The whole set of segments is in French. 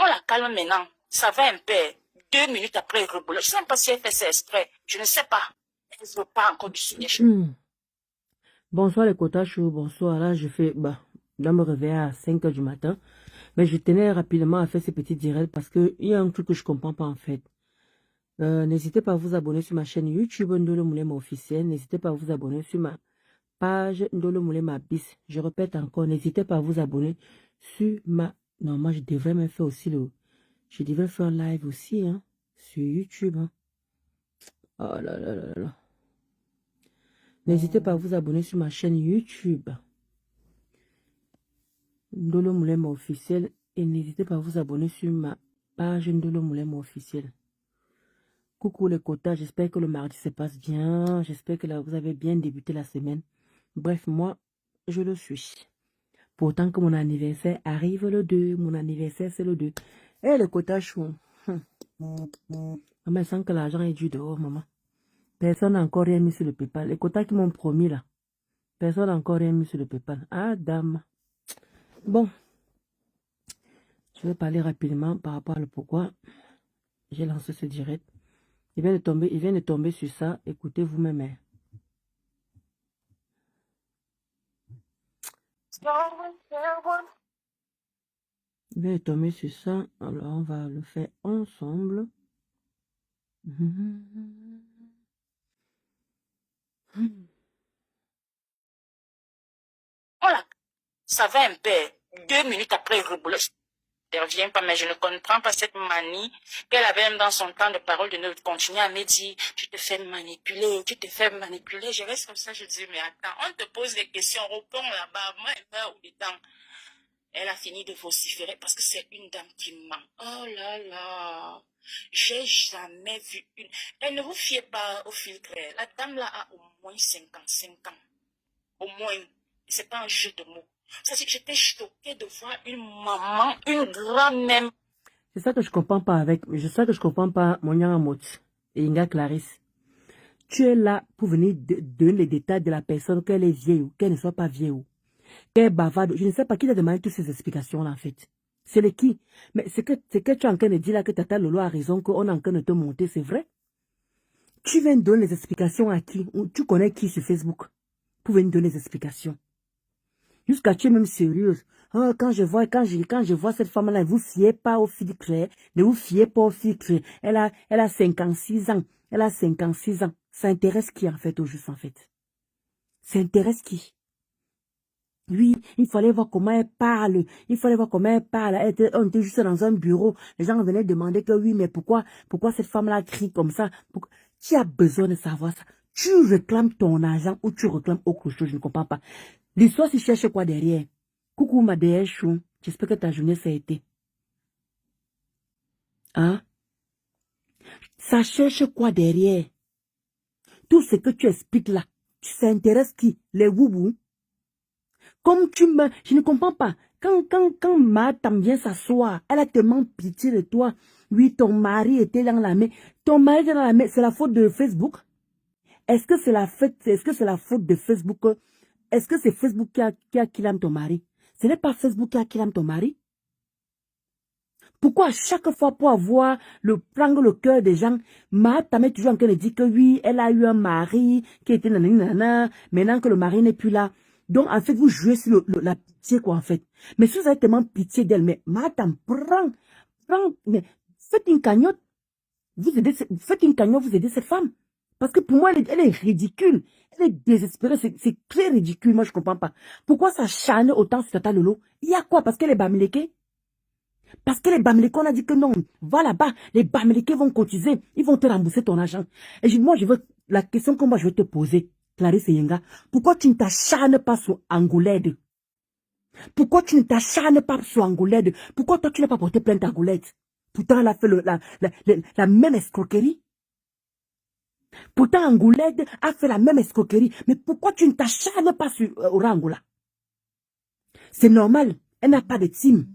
la calme maintenant. Ça va un peu. 2 minutes après, il reboule. Je ne sais pas si elle fait ça exprès. Je ne sais pas. Elle ne veut pas encore du soulèche. Bonsoir les quotas chauds, bonsoir. Là, je dois me réveiller à 5 h du matin. Mais je tenais rapidement à faire ces petits directs parce qu'il y a un truc que je comprends pas en fait. N'hésitez pas à vous abonner sur ma chaîne YouTube Ndolo Moulema officiel. N'hésitez pas à vous abonner sur ma page Ndolo Moulema bis. Je répète encore, n'hésitez pas à vous abonner sur ma... Non, moi je devrais même faire aussi Je devrais faire un live aussi, hein, sur YouTube. Hein. Oh là là là là. N'hésitez pas à vous abonner sur ma chaîne YouTube Ndolo Moulema officiel. Et n'hésitez pas à vous abonner sur ma page Ndolo Moulema officiel. Coucou les quotas, j'espère que le mardi se passe bien. J'espère que là, vous avez bien débuté la semaine. Bref, moi, je le suis. Pourtant que mon anniversaire arrive le 2. Mon anniversaire, c'est le 2. Eh, les quotas chou. Maman, sans que l'argent est dû dehors, maman. Personne n'a encore rien mis sur le PayPal. Les quotas qui m'ont promis, là. Personne n'a encore rien mis sur le PayPal. Ah, dame. Bon. Je vais parler rapidement par rapport à pourquoi j'ai lancé ce direct. Il vient de tomber sur ça. Écoutez vous-même. Hein. Il vient de tomber sur ça. Alors, on va le faire ensemble. Voilà. Ça va un peu. 2 minutes après, il reboule. Je ne reviens pas, mais je ne comprends pas cette manie qu'elle avait même dans son temps de parole de ne continuer à me dire, tu te fais manipuler, tu te fais manipuler. Je reste comme ça, je dis, mais attends, on te pose des questions, réponds là-bas, moi, elle meurt ou dedans. Elle a fini de vociférer parce que c'est une dame qui ment. Oh là là, j'ai jamais vu une. Elle ne vous fiez pas au filtre. La dame là a au moins 55 ans. Au moins, c'est pas un jeu de mots. J'étais choquée de voir une maman, une grand-mère. C'est ça que je comprends pas c'est ça que je comprends pas, Monyanga Mot et Inga Clarisse. Tu es là pour venir donner les détails de la personne, qu'elle est vieille ou qu'elle ne soit pas vieille ou qu'elle est bavarde. Je ne sais pas qui t'a demandé toutes ces explications-là, en fait. C'est le qui. Mais ce que tu es en train de dire là, que Tata Lolo a raison, qu'on est en train de te monter, c'est vrai. Tu viens donner les explications à qui? Ou tu connais qui sur Facebook pour venir donner les explications? Jusqu'à tu es même sérieuse. Oh, quand je vois cette femme-là, ne vous fiez pas au filtre. Ne vous fiez pas au filtre. Elle a 56 ans. Elle a 56 ans. Ça intéresse qui, en fait, au juste, en fait? Ça intéresse qui? Oui, il fallait voir comment elle parle. Il fallait voir comment elle parle. On était juste dans un bureau. Les gens venaient demander que oui, mais pourquoi cette femme-là crie comme ça? Qui a besoin de savoir ça? Tu réclames ton argent ou tu réclames autre chose? Je ne comprends pas. L'histoire, si cherche quoi derrière? Coucou ma chou. J'espère que ta journée ça a été. Hein? Ça cherche quoi derrière? Tout ce que tu expliques là, ça intéresse qui? Les woubou? Comme je ne comprends pas. Quand Madame vient s'asseoir, elle a tellement pitié de toi. Oui, ton mari était dans la mer. Ton mari était dans la mer, c'est la faute de Facebook? Est-ce que c'est la faute de Facebook? Est-ce que c'est Facebook qui a killé ton mari? Ce n'est pas Facebook qui a killé ton mari? Pourquoi à chaque fois pour prendre le cœur des gens, Madame est toujours en train de dire que oui, elle a eu un mari qui était nanana, maintenant que le mari n'est plus là. Donc, en fait, vous jouez sur la pitié, quoi, en fait. Mais si vous avez tellement pitié d'elle, mais Madame, mais faites une cagnotte. Faites une cagnotte, vous aidez cette femme. Parce que pour moi, elle est ridicule. Elle est désespérée. C'est très ridicule. Moi, je comprends pas. Pourquoi ça charne autant sur Tata Lolo? Il y a quoi? Parce qu'elle est bamileke? Parce que les bamileke, on a dit que non. Va là-bas. Les bamileke vont cotiser. Ils vont te rembourser ton argent. Et la question que moi, je veux te poser, Clarisse Yenga, pourquoi tu ne t'acharnes pas sur Angoulède? Pourquoi tu ne t'acharnes pas sur Angoulède? Pourquoi toi, tu n'as pas porté plainte à Angoulède? Pourtant, elle a fait la même escroquerie. Pourtant, Angoulède a fait la même escroquerie. Mais pourquoi tu ne t'acharnes pas sur Angoula? C'est normal. Elle n'a pas de team.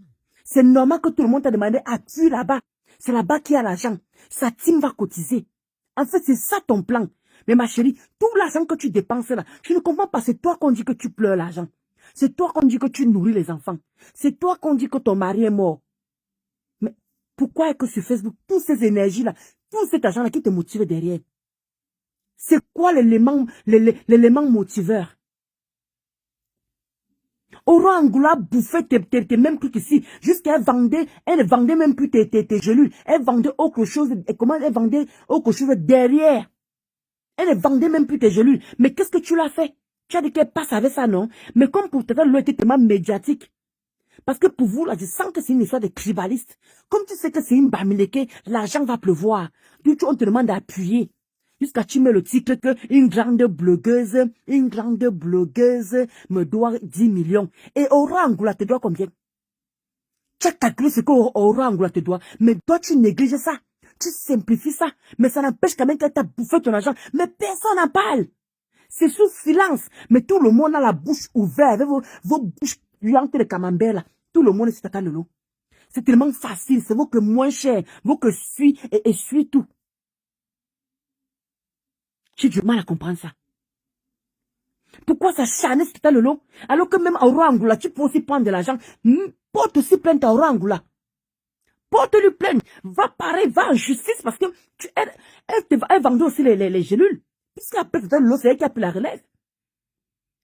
C'est normal que tout le monde t'a demandé à tuer là-bas. C'est là-bas qu'il y a l'argent. Sa team va cotiser. En fait, c'est ça ton plan. Mais ma chérie, tout l'argent que tu dépenses là, je ne comprends pas. C'est toi qu'on dit que tu pleures l'argent. C'est toi qu'on dit que tu nourris les enfants. C'est toi qu'on dit que ton mari est mort. Mais Pourquoi est-ce que sur Facebook, toutes ces énergies-là, tout cet argent-là qui te motive derrière? C'est quoi l'élément motiveur? Aurore Angoula bouffait tes mêmes trucs ici. Jusqu'à elle ne vendait même plus tes gélules. Elle vendait autre chose. Et comment elle vendait autre chose derrière? Elle ne vendait même plus tes gélules. Mais qu'est-ce que tu l'as fait? Tu as dit qu'elle passe avec ça, non? Mais comme pour toi, l'eau était tellement médiatique. Parce que pour vous, là, je sens que c'est une histoire de tribalistes. Comme tu sais que c'est une bamileke, l'argent va pleuvoir. Donc, on te demande d'appuyer. Jusqu'à tu mets le titre que une grande blogueuse me doit 10 millions. Et Aurore Angoula te doit combien? Tu as calculé ce que Aurore Angoula te doit. Mais toi, tu négliges ça. Tu simplifies ça. Mais ça n'empêche quand même qu'elle t'a bouffé ton argent. Mais personne n'en parle. C'est sous silence. Mais tout le monde a la bouche ouverte avec vos bouches puantes de camembert là. Tout le monde est sur ta lolo. C'est tellement facile. C'est vous que moins cher. Vous que suis et suis tout. J'ai du mal à comprendre ça. Pourquoi ça charne sur ta lolo? Alors que même à Aurore Angoula, tu peux aussi prendre de l'argent. Porte aussi plainte à Aurore Angoula. Porte-lui plainte. Va pareil, va en justice parce que elle vendait aussi les gélules. Puisqu'après ta lolo, c'est elle qui a pris la relève.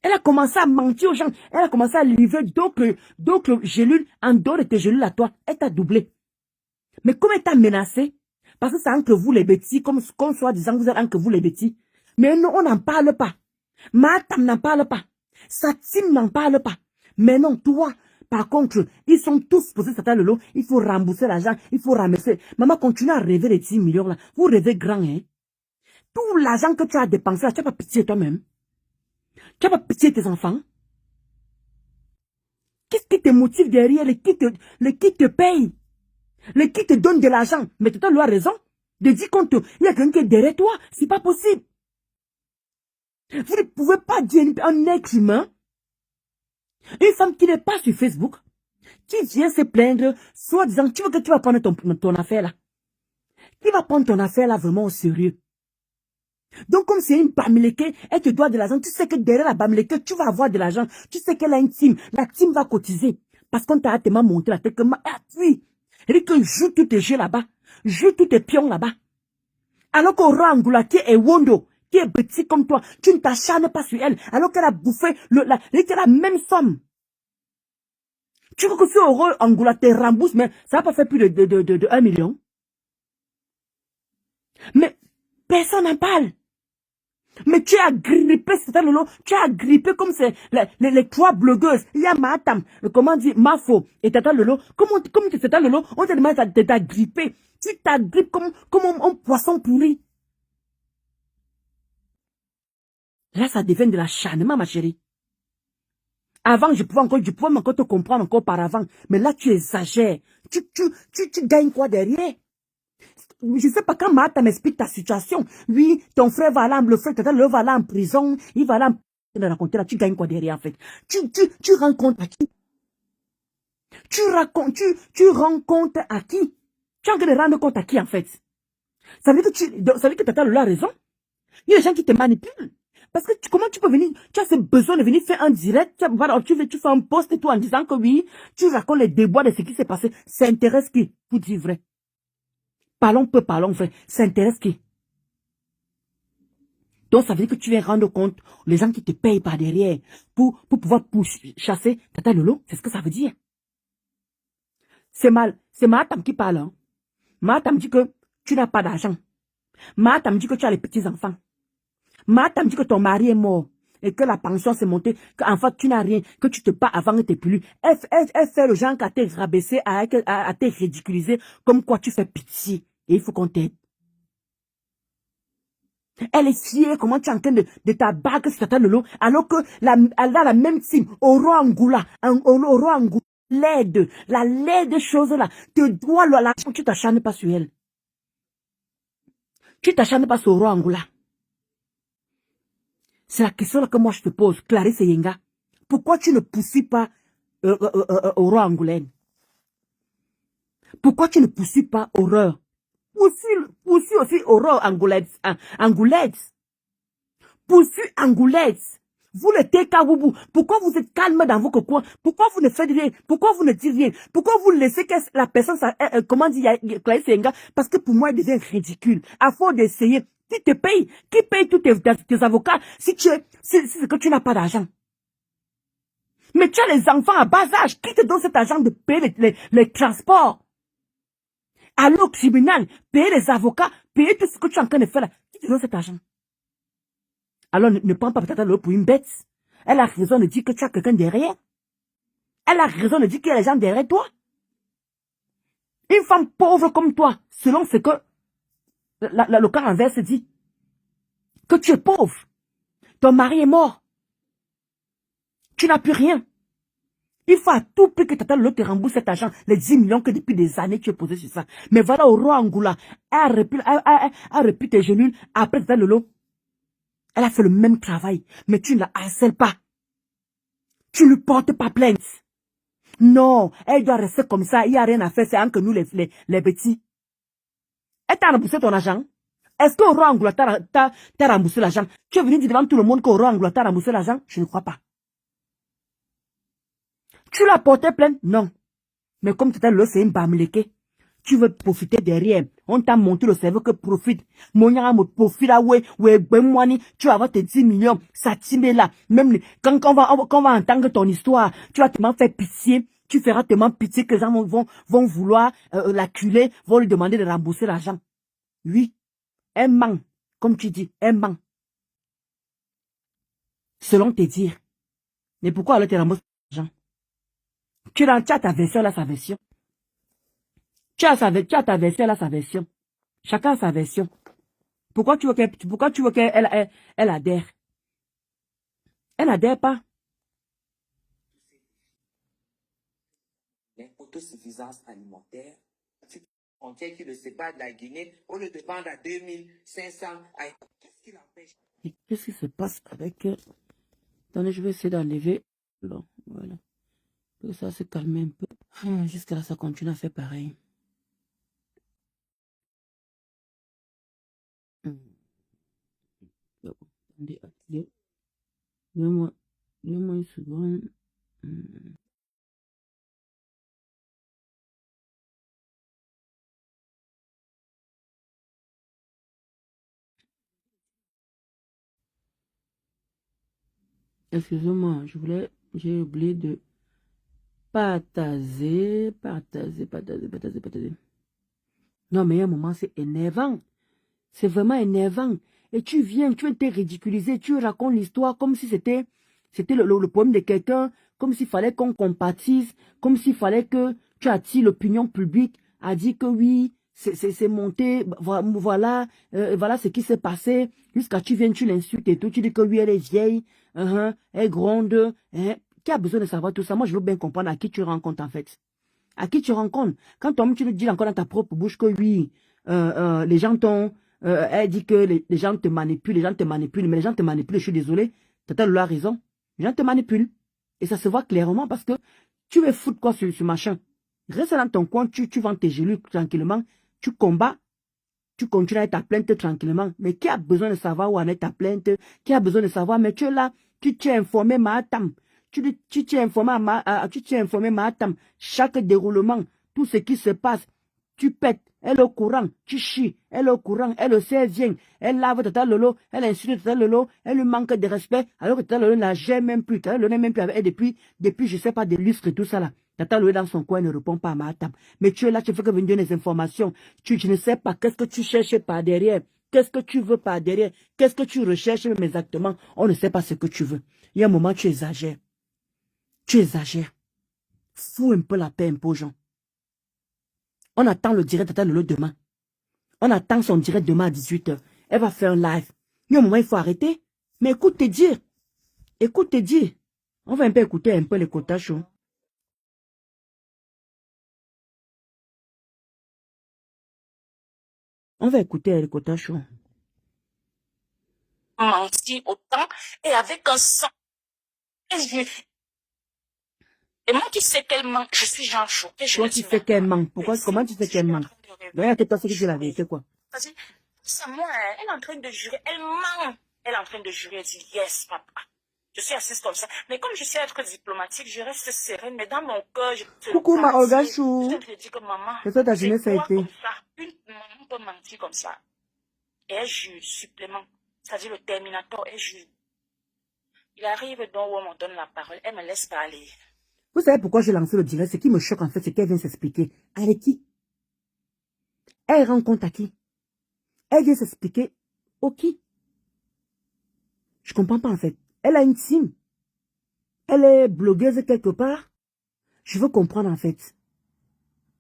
Elle a commencé à mentir aux gens. Elle a commencé à livrer d'autres gélules en dehors de tes gélules à toi. Elle t'a doublé. Mais comme elle t'a menacé, parce que c'est entre vous les bêtis, comme soit disant que vous êtes entre vous les bêtis. Mais non, on n'en parle pas. Matam n'en parle pas. Sa team n'en parle pas. Mais non, toi, par contre, ils sont tous posés sur ta lolo. Il faut rembourser l'argent. Il faut ramasser. Maman, continue à rêver les 10 millions là. Vous rêvez grand, hein. Tout l'argent que tu as dépensé là, tu n'as pas pitié toi-même. Tu n'as pas pitié de tes enfants. Qu'est-ce qui te motive derrière? Le qui te paye? Le qui te donne de l'argent? Mais tu as raison de dire qu'il y a quelqu'un qui est derrière toi. C'est pas possible. Vous ne pouvez pas dire un être humain, une femme qui n'est pas sur Facebook, qui vient se plaindre, soit disant, tu veux que tu vas prendre ton affaire là. Qui va prendre ton affaire là vraiment au sérieux? Donc, comme c'est une bamileke, elle te doit de l'argent. Tu sais que derrière la bamileke, tu vas avoir de l'argent. Tu sais qu'elle a une team. La team va cotiser. Parce qu'on t'a tellement montré la tête que, oui. Elle dit que joue tous tes jeux là-bas. Joue tous tes pions là-bas. Alors qu'Aurore Angoula, qui est Wondo, qui est petit comme toi, tu ne t'acharnes pas sur elle. Alors qu'elle a bouffé la même somme. Tu veux que si Aurore Angoula te rembourse, mais ça n'a pas fait plus de 1 million. Mais personne n'en parle. Mais tu as grippé, c'est lolo, tu as grippé comme c'est les trois blogueuses. Il y a Matam, comment dire, Mafo et Tata Lolo. Comme tu Tata Lolo, on te demande de t'agripper. Tu t'agrippes comme un poisson pourri. Là, ça devient de l'acharnement, ma chérie. Avant, je pouvais encore te comprendre encore par avant. Mais là, tu exagères. Tu gagnes quoi derrière? Je sais pas quand Martha m'explique ta situation. Oui, ton frère va là, le frère va là en prison, il va là raconter là, tu gagnes quoi derrière en fait? Tu rends compte à qui? Tu rends compte à qui? Tu es en train de rendre compte à qui en fait? Ça veut dire que Tata Lola a raison? Il y a des gens qui te manipulent. Parce que comment tu peux venir, tu as ce besoin de venir faire un direct, tu fais un post et tout en disant que oui, tu racontes les déboires de ce qui s'est passé. Ça intéresse qui? Pour dire vrai. Parlons peu, parlons vrai. Ça intéresse qui? Donc, ça veut dire que tu viens rendre compte les gens qui te payent par derrière pour pouvoir chasser Tata Lolo. C'est ce que ça veut dire. C'est mal. C'est Matam qui parle. Hein. Matam dit que tu n'as pas d'argent. Matam dit que tu as les petits-enfants. Matam dit que ton mari est mort et que la pension s'est montée, qu'en fait tu n'as rien, que tu te bats avant que tu n'aies plus. Elle fait le genre qu'à te rabaisser, à te ridiculiser, comme quoi tu fais pitié. Et il faut qu'on t'aide. Elle est fière, comment tu es en train de t'abattre sur Tata Lolo, alors que elle a la même team, Aurore Angoula, la laide chose là, te doit l'argent, tu t'acharnes pas sur elle. Tu t'acharnes pas sur Aurore Angoula. C'est la question là que moi je te pose, Clarisse Yenga. Pourquoi tu ne poursuis pas Aurore Angoulaine? Pourquoi tu ne poursuis pas Aurore? Poursuis aussi Aurore Angoulaise. Poursuis Angoulaise. Vous le TK-boubou. Pourquoi vous êtes calme dans vos coins? Pourquoi vous ne faites rien? Pourquoi vous ne dites rien? Pourquoi vous laissez que la personne, comment dire, Clay Senga? Parce que pour moi, il devient ridicule. À force d'essayer, qui te paye? Qui paye tous tes avocats si c'est que tu n'as pas d'argent? Mais tu as les enfants à bas âge. Qui te donne cet argent de payer les transports? Aller au tribunal, payer les avocats, payer tout ce que tu es en train de faire là. Qui te donne cet argent? Alors ne prends pas peut-être l'autre pour une bête. Elle a raison de dire que tu as quelqu'un derrière. Elle a raison de dire qu'il y a des gens derrière toi. Une femme pauvre comme toi, selon ce que le cas inverse dit, que tu es pauvre. Ton mari est mort. Tu n'as plus rien. Il faut à tout prix que Tata Lolo te rembourse cet argent, les 10 millions que depuis des années tu es posé sur ça. Mais voilà, au roi Angoula, elle a repris tes genoux après Tata Lolo. Elle a fait le même travail, mais tu ne la harcèles pas. Tu ne lui portes pas plainte. Non, elle doit rester comme ça, il n'y a rien à faire, c'est entre nous les petits. Elle t'a remboursé ton argent? Est-ce que Roi Angoula t'a remboursé l'argent? Tu es venu dire devant tout le monde que Roi Angoula t'a remboursé l'argent? Je ne crois pas. Tu l'as porté plainte? Non. Mais comme tu as c'est une bamleke, tu veux profiter derrière. On t'a montré le cerveau que profite. Mon profite là, ouais, tu vas avoir tes 10 millions, ça t'ime là. Même quand on va entendre ton histoire, tu vas tellement faire pitié. Tu feras tellement pitié que les gens vont vouloir l'acculer, vont lui demander de rembourser l'argent. Oui, elle ment, comme tu dis, elle ment. Selon tes dires. Mais pourquoi alors tu rembourses l'argent? Tu as ta version là, sa version. Tu as ta version là, sa version. Chacun a sa version. Pourquoi tu veux qu'elle adhère? Elle n'adhère pas. L'autosuffisance alimentaire, frontière qui le sépare de la Guinée, au lieu de vendre à 2500, qu'est-ce qui l'empêche? Qu'est-ce qui se passe avec... Attendez, je vais essayer d'enlever. Bon, voilà. Que ça se calme un peu. Jusqu'à là, ça continue à faire pareil. Bon, attendez. Donne-moi une seconde. Excusez-moi, j'ai oublié de partager. Non, mais à un moment, c'est énervant. C'est vraiment énervant. Et tu viens te ridiculiser, tu racontes l'histoire comme si c'était le problème de quelqu'un, comme s'il fallait qu'on compatisse, comme s'il fallait que tu attires l'opinion publique à dire que oui, c'est monté, voilà, voilà ce qui s'est passé, jusqu'à tu viens, tu l'insultes et tout, tu dis que oui, elle est vieille, elle est gronde, qui a besoin de savoir tout ça? Moi, je veux bien comprendre à qui tu rencontres en fait. À qui tu rencontres? Quand toi-même, tu le dis encore dans ta propre bouche que oui, les gens t'ont... elle dit que les gens te manipulent, mais les gens te manipulent, je suis désolé, Tata Lolo a raison. Les gens te manipulent. Et ça se voit clairement parce que tu veux foutre quoi sur machin. Reste dans ton coin, tu vends tes gelures tranquillement, tu combats, tu continues avec ta plainte tranquillement. Mais qui a besoin de savoir où en est ta plainte? Qui a besoin de savoir? Mais tu es là, tu t'es informé, Mahatam. Tu t'es informé, Mahatam. Chaque déroulement, tout ce qui se passe, tu pètes, elle est au courant, tu chies, elle est au courant, elle le sait, vient, elle lave Tata Lolo, elle insulte Tata Lolo, elle lui manque de respect, alors que Tata Lolo n'a jamais même plus, Tata Lolo n'est même plus avec elle depuis je sais pas, des lustres et tout ça là. Tata Lolo est dans son coin, ne répond pas à ma table. Mais tu es là, tu fais que venir des informations, tu ne sais pas qu'est-ce que tu cherches par derrière, qu'est-ce que tu veux par derrière, qu'est-ce que tu recherches même exactement, on ne sait pas ce que tu veux. Il y a un moment, tu exagères. Tu exagères. Fous un peu la paix un peu aux gens. On attend le direct de Tata Lolo demain. On attend son direct demain à 18h. Elle va faire un live. Il y a un moment, il faut arrêter. Mais écoute te dire. Écoute te dire. On va un peu écouter un peu les quotas chauds. On va écouter les quotas chauds. Menti autant et avec un sang. Et moi qui sais qu'elle ment, je suis Jean choqué. Toi qui sais qu'elle ment. Comment tu sais qu'elle ment? Regarde, toi, c'est qui dit la vérité, quoi. Vas-y, c'est moi, elle est en train de jurer, elle ment. Elle est en train de jurer, elle dit, yes, papa. Je suis assise comme ça. Mais comme je sais être diplomatique, je reste sereine. Mais dans mon cœur, je te Coucou ma Olga Chou. je te dis que maman, C'est ça ta c'est jeunesse a quoi été. comme ça? Une maman peut mentir comme ça. Et elle jure, supplément. C'est-à-dire le terminator, elle jure. Il arrive donc où on me donne la parole. Elle me laisse parler. Vous savez pourquoi j'ai lancé le direct? Ce qui me choque en fait, c'est qu'elle vient s'expliquer. Avec qui? Elle rend compte à qui? Elle vient s'expliquer au qui? Je comprends pas en fait. Elle a une team. Elle est blogueuse quelque part. Je veux comprendre en fait.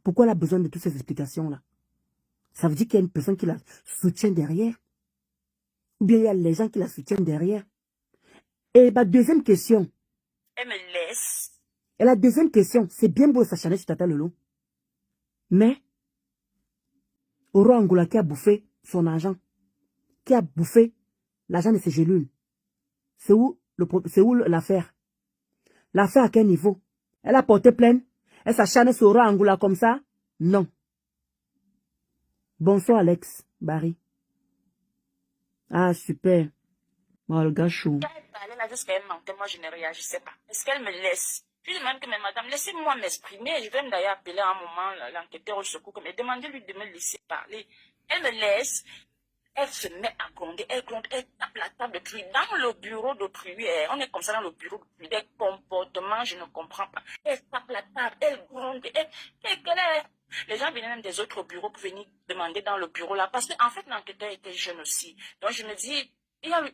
Pourquoi elle a besoin de toutes ces explications-là? Ça veut dire qu'il y a une personne qui la soutient derrière. Ou bien il y a les gens qui la soutiennent derrière. Et ma deuxième question. Elle me laisse. Et la deuxième question, c'est bien beau s'acharner sur Tata Lolo. Mais, Oro Angoula qui a bouffé son argent, qui a bouffé l'argent de ses gélules, c'est où l'affaire? L'affaire à quel niveau? Elle a porté plainte? Elle s'acharne sur Oro Angoula comme ça? Non. Bonsoir Alex, Barry. Ah, super. Oh, le gars chaud. Quand elle parlait là, jusqu'à elle mentait, moi je ne réagissais pas. Est-ce qu'elle me laisse? Je lui demande que, mais madame, laissez-moi m'exprimer. Je vais d'ailleurs appeler à un moment l'enquêteur au secours, mais demandez-lui de me laisser parler. Elle me laisse. Elle se met à gronder, elle gronde, elle tape la table d'autrui. Dans le bureau d'autrui, on est comme ça dans le bureau d'autrui, des comportements, je ne comprends pas. Elle tape la table, elle gronde, les gens venaient même des autres bureaux pour venir demander dans le bureau là, parce qu'en fait, l'enquêteur était jeune aussi. Donc je me dis,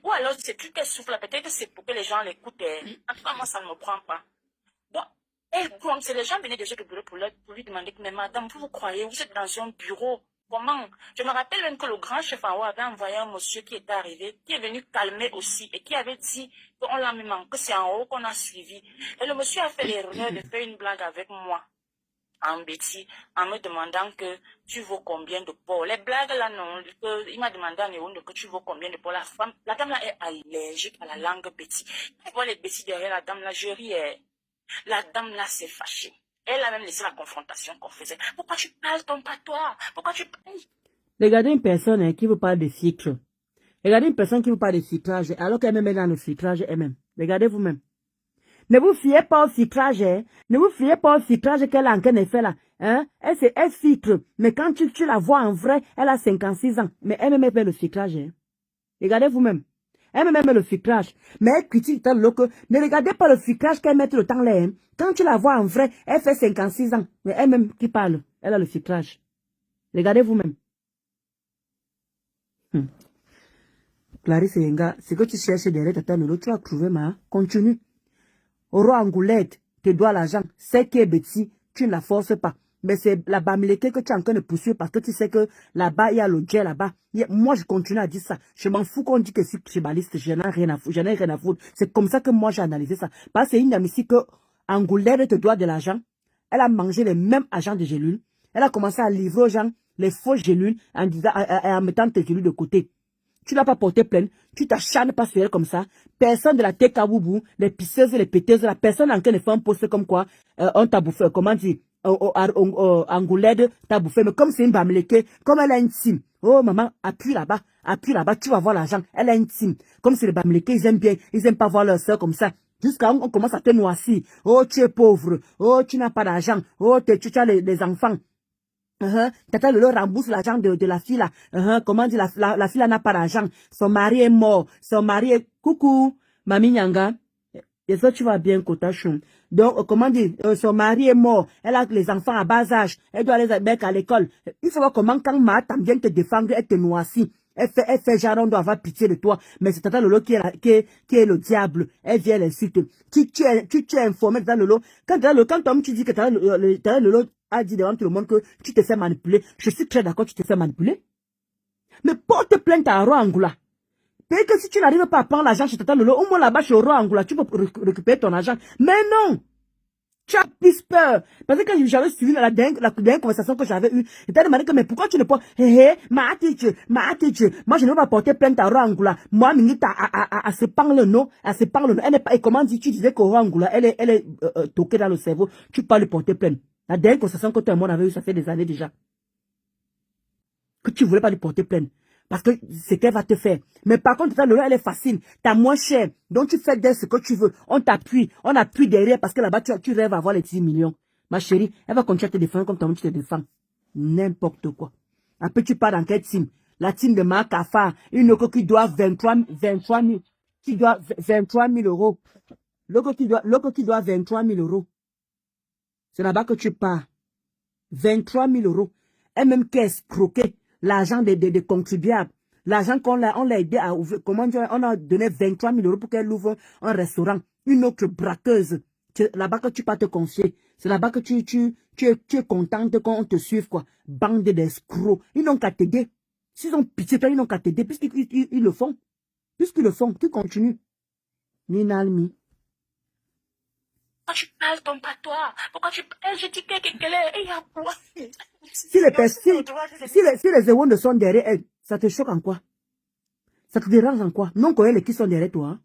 ou alors c'est plus qu'elle souffle, peut-être que c'est pour que les gens l'écoutent. En tout cas, moi, ça ne me prend pas. Donc, elle gronde, c'est les gens venaient des autres bureaux pour lui demander, mais madame, vous croyez, vous êtes dans un bureau? Comment? Je me rappelle même que le grand chef en haut avait envoyé un monsieur qui était arrivé, qui est venu calmer aussi et qui avait dit qu'on l'a mis que c'est en haut qu'on a suivi. Et le monsieur a fait l'erreur de faire une blague avec moi, en bêtise, en me demandant que tu vaux combien de pots. Les blagues là, non, il m'a demandé à Néon que tu vaux combien de pots. La dame là est allergique à la langue bêtise. Je vois les bêtises derrière la dame là, je riais. La dame là s'est fâchée. Elle a même laissé la confrontation qu'on faisait. Pourquoi tu parles ton patois? Pourquoi tu parles? Regardez une personne qui vous parle de filtre. Regardez une personne qui vous parle de filtrage, alors qu'elle-même est dans le filtrage elle-même. Regardez vous-même. Ne vous fiez pas au filtrage, hein. Ne vous fiez pas au filtrage qu'elle a en train de faire là. Hein? Elle filtre. Mais quand tu la vois en vrai, elle a 56 ans. Mais elle-même fait le filtrage. Hein. Regardez vous-même. Elle-même met le filtrage. Mais elle critique tant que ne regardez pas le filtrage qu'elle met le temps là. Hein. Quand tu la vois en vrai, elle fait 56 ans. Mais elle-même qui parle, elle a le filtrage. Regardez vous-même. Clarisse Yenga, ce que tu cherches derrière Tata Lolo, tu as trouvé, ma. Continue. Oro Angoulette te doit l'argent. C'est qui est bêtise, tu ne la forces pas. Mais c'est la Bamileke que tu es en train de poursuivre parce que tu sais que là-bas, il y a le jet là-bas. Moi, je continue à dire ça. Je m'en fous qu'on dit que je suis tribaliste. Je n'ai rien à foutre. C'est comme ça que moi, j'ai analysé ça. Parce que c'est une dame ici que Angoulette te doit de l'argent. Elle a mangé les mêmes agents de gélules. Elle a commencé à livrer aux gens les faux gélules en mettant tes gélules de côté. Tu n'as pas porté plainte, tu t'acharnes pas sur elle comme ça. Personne de la Tekaboubou, les pisseuses et les péteuses, la personne en train de faire un poste comme quoi, on t'a bouffé, comment dire, Angoulède t'a bouffé, mais comme c'est une Bamileke, comme elle a une team. Oh maman, appuie là-bas, tu vas voir l'argent. Elle a une team. Comme c'est les Bamileke, ils aiment pas voir leur soeur comme ça. Jusqu'à on commence à te noircir. Oh, tu es pauvre. Oh, tu n'as pas d'argent. Oh, tu as les enfants. Tata Lolo rembourse l'argent de la fille là. Comment dire, la fille là n'a pas d'argent. Son mari est mort. Son mari est... Coucou, Mami Nyanga. J'espère que tu vas bien, Kotachou. Donc, comment dire, son mari est mort. Elle a les enfants à bas âge. Elle doit les mettre à l'école. Il faut voir comment quand Matam vient te défendre, elle te noircit. Elle fait genre, on doit avoir pitié de toi. Mais c'est Tata Lolo qui est le diable. Elle vient l'insulter. Tu es informé de Tata Lolo. Quand tu dis que Tata Lolo a dit devant tout le monde que tu te fais manipuler. Je suis très d'accord, tu te fais manipuler. Mais porte plainte à Oro Angoula. Peut-être que si tu n'arrives pas à prendre l'argent chez Tata Lolo, au moins là-bas chez Oro Angoula, tu peux récupérer ton argent. Mais non! Tu as plus peur. Parce que quand j'avais suivi la dernière conversation que j'avais eue, je t'ai demandé que, mais pourquoi tu ne peux pas, ma attitude. Moi, je ne veux pas porter plainte à Oro Angoula. Moi, Minita, à se parle, non, elle n'est pas, et comment dis-tu, disais qu'Oro Angoula, elle est toquée dans le cerveau, tu peux pas lui porter plainte. La dernière conversation que toi et moi on avait eue, ça fait des années déjà. Que tu voulais pas lui porter plainte. Parce que c'est qu'elle va te faire. Mais par contre, ta loi, elle est facile. T'as moins cher. Donc, tu fais d'elle ce que tu veux. On t'appuie. On appuie derrière parce que là-bas, tu rêves avoir les 10 millions. Ma chérie, elle va continuer à te défendre comme toi, tu te défends. N'importe quoi. Après, tu pars dans quelle team? La team de Marc Afar. Une loco qui doit 23 000. Qui doit 23 000 euros. Loco qui doit 23 000 euros. C'est là-bas que tu pars. 23 000 euros. Elle-même qui a escroqué l'argent des contribuables. L'argent qu'on l'a aidé à ouvrir. Comment dire, on a donné 23 000 euros pour qu'elle ouvre un restaurant. Une autre braqueuse. C'est là-bas que tu peux te confier. C'est là-bas que tu es contente qu'on te suive, quoi. Bande d'escrocs. Ils n'ont qu'à t'aider. S'ils ont pitié, toi, ils n'ont qu'à t'aider. Puisqu'ils le font. Puisqu'ils le font, tu continues. Ninalmi. Pourquoi tu parles ton patois? Pourquoi tu parles? Je dis qu'elle est. Il y a quoi? Si les éwondes sont derrière elle, ça te choque en quoi? Ça te dérange en quoi? Non, on connaît les qui sont derrière toi. Hein?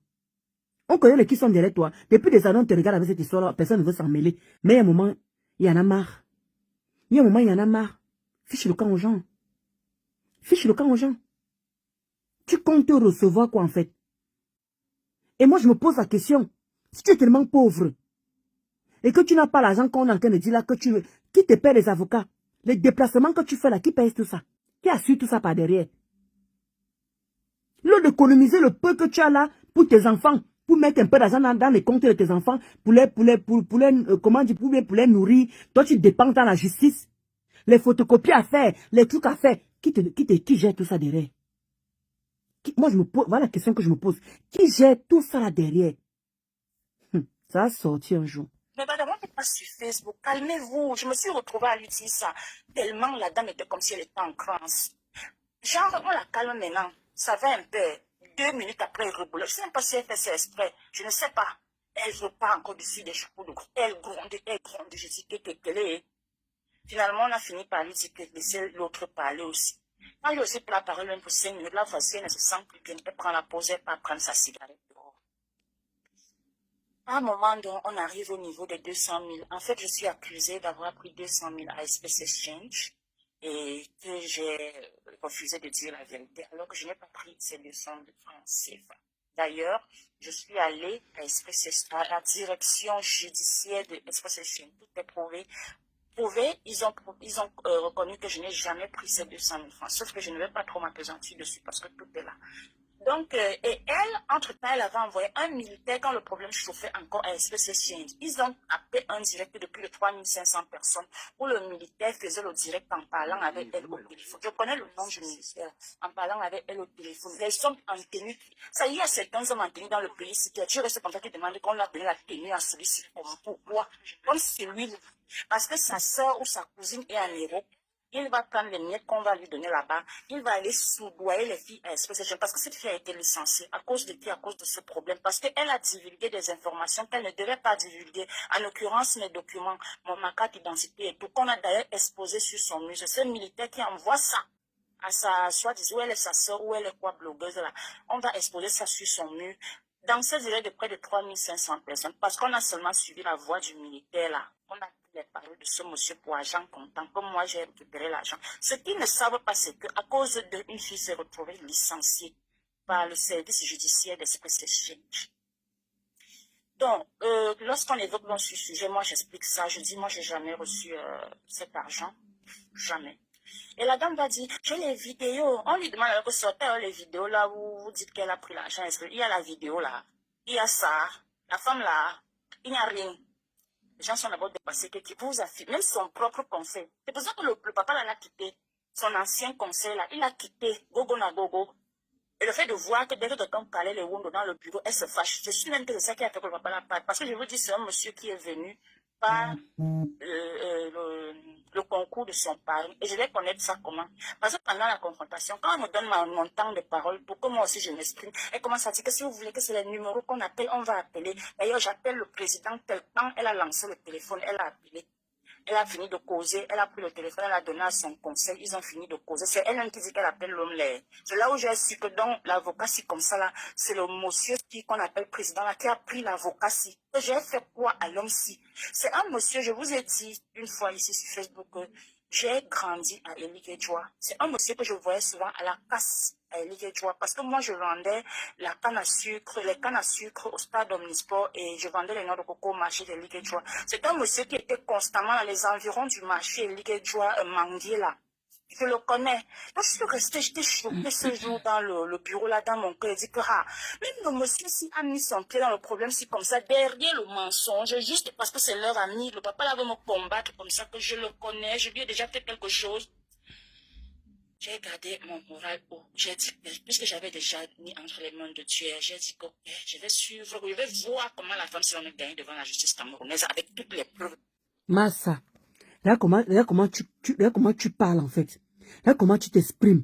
On connaît les qui sont derrière toi. Depuis des années, on te regarde avec cette histoire-là, personne ne veut s'en mêler. Mais il y a un moment, il y en a marre. Il y a un moment, il y en a marre. Fiche le camp aux gens. Fiche le camp aux gens. Tu comptes te recevoir quoi en fait? Et moi, je me pose la question. Si tu es tellement pauvre et que tu n'as pas l'argent qu'on est en train de dire là, qui te paie les avocats? Les déplacements que tu fais là, qui paye tout ça? Qui assure tout ça par derrière? L'eau d'économiser le peu que tu as là pour tes enfants, pour mettre un peu d'argent dans les comptes de tes enfants, pour les nourrir. Toi, tu dépenses dans la justice. Les photocopies à faire, les trucs à faire. Qui gère tout ça derrière? Moi, je me pose, voilà la question que je me pose. Qui gère tout ça là derrière? Ça va sortir un jour. Mais madame, on n'est pas sur Facebook. Calmez-vous. Je me suis retrouvée à lui dire ça. Tellement la dame était comme si elle était en transe. Genre, on la calme maintenant. Ça va un peu. 2 minutes après, elle reboule. Je ne sais même pas si elle fait ça exprès. Je ne sais pas. Elle repart encore dessus des chapeaux de gros. Elle gronde. Je dis qu'elle est. Finalement, on a fini par lui dire que laisser l'autre parler aussi. Quand il aussi pris la parole même pour 5 minutes, la voici, elle ne se sent plus bien. Elle prend la pause, elle part prendre sa cigarette dehors. À un moment donné, on arrive au niveau des 200 000. En fait, je suis accusée d'avoir pris 200 000 à Space Exchange et que j'ai refusé de dire la vérité, alors que je n'ai pas pris ces 200 000 francs CFA. D'ailleurs, je suis allée à la direction judiciaire de Space Exchange. Tout est prouvé. Ils ont reconnu que je n'ai jamais pris ces 200 000 francs. Sauf que je ne vais pas trop m'appesantir dessus parce que tout est là. Donc, et elle, entre-temps, elle avait envoyé un militaire quand le problème chauffait encore à Space Exchange. Ils ont appelé un direct de plus de 3500 personnes où le militaire faisait le direct en parlant avec elle au téléphone. Je connais le nom du militaire, en parlant avec elle au téléphone. Les hommes en tenue, ça y est, certains hommes en tenue dans le pays, si tu restes comme ça, tu demandes qu'on leur donne la tenue à celui-ci. Pourquoi? Comme celui-là. Parce que sa soeur ou sa cousine est en Europe. Il va prendre les miettes qu'on va lui donner là-bas. Il va aller soudoyer les filles à Space Exchange. Parce que cette fille a été licenciée. À cause de qui? À cause de ce problème. Parce qu'elle a divulgué des informations qu'elle ne devait pas divulguer. En l'occurrence, mes documents, ma carte d'identité et tout, qu'on a d'ailleurs exposé sur son mur. C'est ce militaire qui envoie ça à sa, soit-disant, où elle est sa soeur, ou elle est quoi, blogueuse là. On va exposer ça sur son mur. Dans ce direct de près de 3500 personnes, parce qu'on a seulement suivi la voix du militaire là, on a pris les paroles de ce monsieur pour argent comptant, comme moi j'ai récupéré l'argent. Ce qu'ils ne savent pas, c'est qu'à cause d'une fille s'est retrouvée licenciée par le service judiciaire des Space Exchange. Donc, lorsqu'on évoque dans ce sujet, moi j'explique ça, je dis, moi j'ai jamais reçu cet argent, jamais. Et la dame va dire, j'ai les vidéos. On lui demande de sortir les vidéos là où vous dites qu'elle a pris l'argent. Il y a la vidéo là. Il y a ça. La femme là. Il n'y a rien. Les gens sont d'abord dépassés. Que vous affirme. Même son propre conseil. C'est pour ça que le papa là l'a quitté. Son ancien conseil là. Il a quitté. Gogo na gogo. Et le fait de voir que dès que quelqu'un parlait les Wondo dans le bureau, elle se fâche. Je suis même que c'est ça qui a fait que le papa la parle. Parce que je vous dis, c'est un monsieur qui est venu par le concours de son pari. Et je vais connaître ça comment. Parce que pendant la confrontation, quand on me donne mon temps de parole pour que moi aussi je m'exprime, elle commence à dire que si vous voulez que c'est les numéros qu'on appelle, on va appeler. D'ailleurs, j'appelle le président tel temps, elle a lancé le téléphone, elle a appelé. Elle a fini de causer, elle a pris le téléphone, elle a donné à son conseil, ils ont fini de causer. C'est elle-même qui dit qu'elle appelle l'homme l'air. C'est là où j'ai su que donc l'avocat, si comme ça là, c'est le monsieur qu'on appelle président là, qui a pris l'avocat si. J'ai fait quoi à l'homme si? C'est un monsieur, je vous ai dit une fois ici sur Facebook, J'ai grandi à Eligedjoa. C'est un monsieur que je voyais souvent à la casse à Eligedjoa parce que moi, je vendais la canne à sucre, les cannes à sucre au stade Omnisport et je vendais les noix de coco au marché d'Eligedjoa. C'est un monsieur qui était constamment dans les environs du marché Eligedjoa, Manguier là. Je le connais. Donc, je suis restée, j'étais choquée ce jour dans le bureau là, dans mon cœur. Je dis que, même le monsieur si a mis son pied dans le problème, si comme ça, derrière le mensonge, juste parce que c'est leur ami, le papa là veut me combattre comme ça, que je le connais, je lui ai déjà fait quelque chose. J'ai gardé mon moral haut. J'ai dit, puisque j'avais déjà mis entre les mains de Dieu, j'ai dit que je vais suivre, je vais voir comment la femme sera me gagner devant la justice camerounaise avec toutes les preuves. Massa, là comment tu parles en fait. Là comment tu t'exprimes.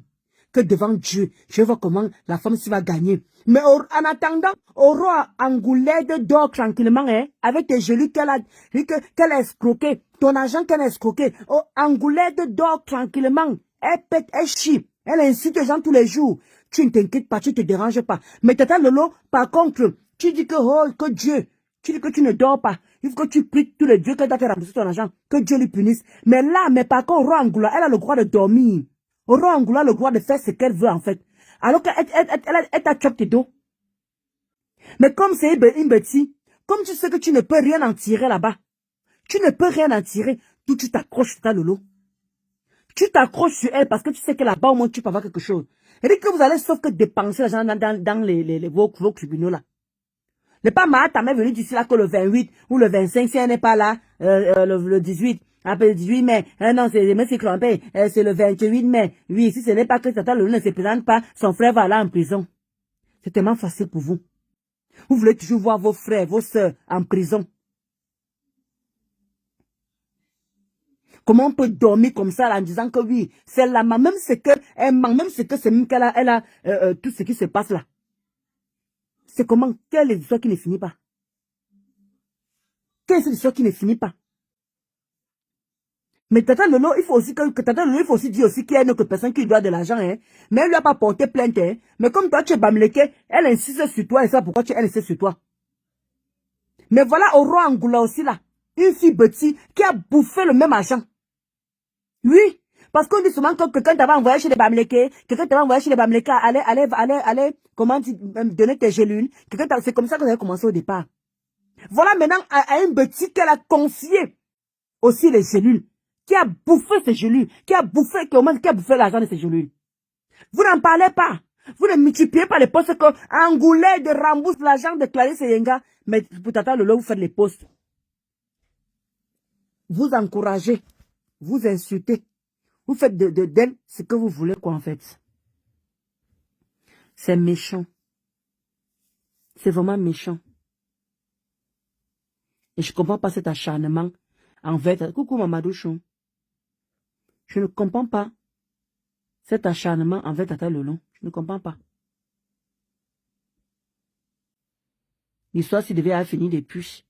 Que devant Dieu, je vois comment la femme va gagner. Mais en attendant, au roi Angoulède dort tranquillement, hein, avec tes gelus qu'elle a escroqué, ton argent qu'elle a escroqué. Oh, Angoulède dort tranquillement. Elle pète, elle chie. Elle incite les gens tous les jours. Tu ne t'inquiètes pas, tu ne te déranges pas. Mais Tata Lolo, par contre, tu dis que Dieu, tu dis que tu ne dors pas. Il faut que tu pries tous les dieux qu'elle t'a fait rembourser ton argent. Que Dieu lui punisse. Mais là, par contre, Roi Angoula, elle a le droit de dormir. Roi Angoula a le droit de faire ce qu'elle veut, en fait. Alors qu'elle t'a chopé tes dos. Mais comme c'est une bêtise, comme tu sais que tu ne peux rien en tirer là-bas, tu ne peux rien en tirer, tu t'accroches sur ta Lolo. Tu t'accroches sur elle parce que tu sais que là-bas, au moins, tu peux avoir quelque chose. Et dit que vous allez sauf que dépenser l'argent dans vos tribunaux là. Ne pas mal, ta mère venue d'ici là que le 28 ou le 25, si elle n'est pas là, le 18. Après le 18 mai, non, c'est c'est le 28 mai. Oui, si ce n'est pas que Tata Lolo ne se présente pas, son frère va là en prison. C'est tellement facile pour vous. Vous voulez toujours voir vos frères, vos soeurs en prison. Comment on peut dormir comme ça là, en disant que oui, celle-là, même ce que elle manque, même ce que c'est même qu'elle a tout ce qui se passe là. C'est comment? Quelle est l'histoire qui ne finit pas? Quelle est l'histoire qui ne finit pas? Mais Tata Lolo, il faut aussi Tata Lolo, il faut aussi dire aussi qu'il y a une autre personne qui lui doit de l'argent, hein. Mais elle lui a pas porté plainte, hein. Mais comme toi, tu es Bamileke, elle insiste sur toi et ça pourquoi elle insiste sur toi. Mais voilà au roi Angoula aussi là. Une fille petite qui a bouffé le même argent. Oui. Parce qu'on dit souvent que quelqu'un t'avait envoyé chez les Bamileke, quelqu'un t'avait envoyé chez les Bamileke, allez, comment tu donner tes gélules. C'est comme ça que vous avez commencé au départ. Voilà maintenant à une petite qu'elle a confié aussi les gélules. Qui a bouffé ces gélules, qui a bouffé l'argent de ces gélules. Vous n'en parlez pas. Vous ne multipliez pas les postes que Angoulé de rembourse l'argent de Clarisse Yenga. Mais pour Tata Lolo, vous faites les postes. Vous encouragez, vous insultez. Vous faites d'elle ce que vous voulez quoi en fait. C'est méchant. C'est vraiment méchant. Et je ne comprends pas cet acharnement envers... Coucou Mamadou Chou. Je ne comprends pas cet acharnement envers Tata Lolo. Je ne comprends pas. L'histoire s'il devait avoir fini depuis.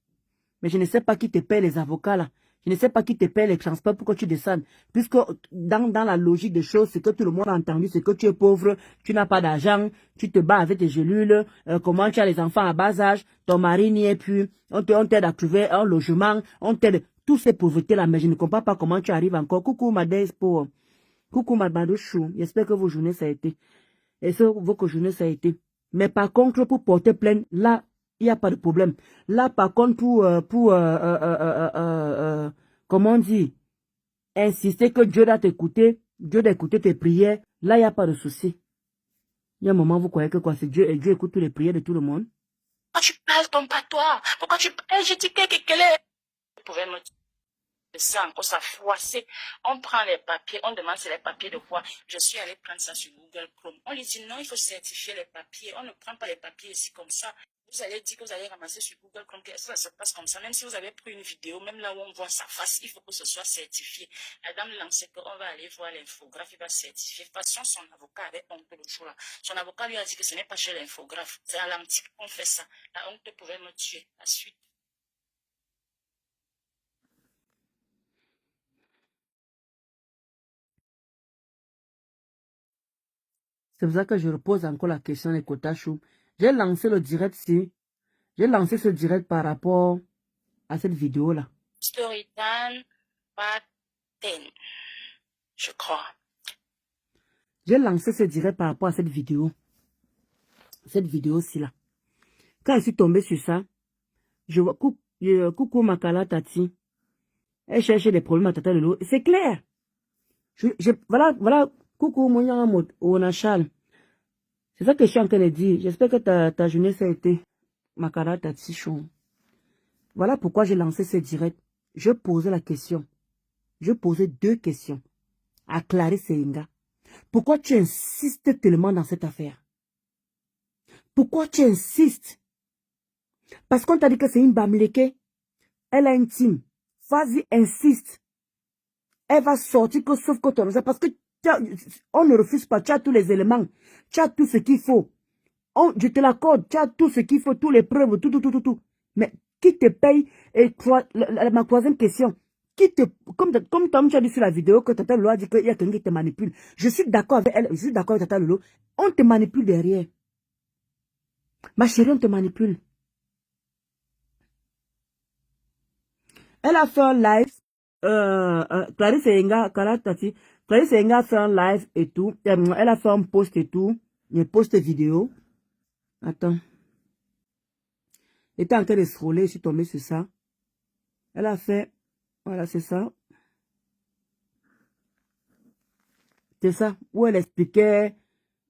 Mais je ne sais pas qui te paie les avocats là. Je ne sais pas qui te paie les transports pour que tu descendes. Puisque dans la logique des choses, c'est que tout le monde a entendu, c'est que tu es pauvre, tu n'as pas d'argent, tu te bats avec tes gélules, comment tu as les enfants à bas âge, ton mari n'y est plus, on t'aide à trouver un logement, on t'aide, toutes ces pauvretés-là, mais je ne comprends pas comment tu arrives encore. Coucou Madès pour, coucou Madouchou, j'espère que vos journées ça a été. Et ça, vos journées ça a été. Mais par contre, pour porter plainte, là, il n'y a pas de problème. Là, par contre, comment on dit, insister que Dieu doit t'écouter, Dieu doit écouter tes prières, là, il n'y a pas de souci. Il y a un moment, vous croyez que quoi, c'est Dieu, et Dieu écoute toutes les prières de tout le monde. Pourquoi tu parles ton patois? Pourquoi tu parles? Je dis qu'elle est... Vous pouvez me dire ça encore, ça froissé. On prend les papiers, on demande c'est les papiers de quoi. Je suis allée prendre ça sur Google Chrome. On lui dit non, il faut certifier les papiers. On ne prend pas les papiers ici comme ça. Vous allez dire que vous allez ramasser sur Google Chrome que ça se passe comme ça. Même si vous avez pris une vidéo, même là où on voit sa face, il faut que ce soit certifié. La dame lançait qu'on va aller voir l'infographe, il va certifier. De toute façon, son avocat avait honte le jour là. Son avocat lui a dit que ce n'est pas chez l'infographe. C'est à l'antique qu'on fait ça. La honte pouvait me tuer. La suite. C'est pour ça que je repose encore la question de Kotachou. J'ai lancé le direct ici. J'ai lancé ce direct par rapport à cette vidéo-là. Story time, part 10. je crois. J'ai lancé ce direct par rapport à cette vidéo. Cette vidéo-ci là. Quand je suis tombée sur ça, je vois coucou Makala Tati. Elle cherchait des problèmes à Tata Lolo. C'est clair. Voilà, coucou mon Onachal. C'est ça que je suis en train de dire. J'espère que ta journée ça a été Makala Tati Chou. Voilà pourquoi j'ai lancé ce direct. Je posais la question. Je posais 2 questions à Clarisse Inga. Pourquoi tu insistes tellement dans cette affaire? Pourquoi tu insistes? Parce qu'on t'a dit que c'est une bamileke. Elle a une team. Vas-y, insiste. Elle va sortir que sauf que ton... Parce que on ne refuse pas. Tu as tous les éléments. Tu as tout ce qu'il faut. Je te l'accorde. Tu as tout ce qu'il faut. Toutes les preuves. Tout. Mais qui te paye? Et ma 3e question. Comme tu as dit sur la vidéo que Tata Lolo a dit qu'il y a quelqu'un qui te manipule. Je suis d'accord avec elle. Je suis d'accord avec Tata Lolo. On te manipule derrière. Ma chérie, on te manipule. Elle a fait un live. Clarisse Enga, Clarisse Enga a fait un live et tout. Elle a fait un post et tout. Une post vidéo. Attends. Elle était en train de scroller. Je suis tombée sur ça. Elle a fait. Voilà, c'est ça. C'est ça. Où elle expliquait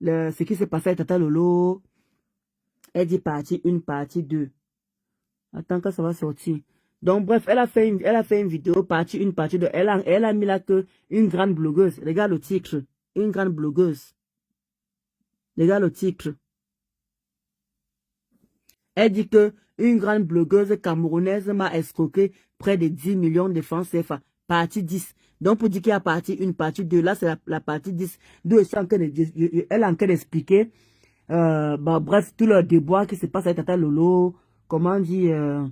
ce qui s'est passé avec Tata Lolo. Elle dit partie 1, partie 2. Attends que ça va sortir. Donc, bref, elle a fait une vidéo, partie 1, partie 2. Elle a mis là que une grande blogueuse. Regarde le titre. Une grande blogueuse. Regarde le titre. Elle dit que une grande blogueuse camerounaise m'a escroqué près de 10 millions de francs CFA. Partie 10. Donc, pour dire qu'il y a partie 1, partie 2, là, c'est la partie 10. D'où elle est en train d'expliquer, bref, tout le déboire qui se passe avec Tata Lolo. Comment dire,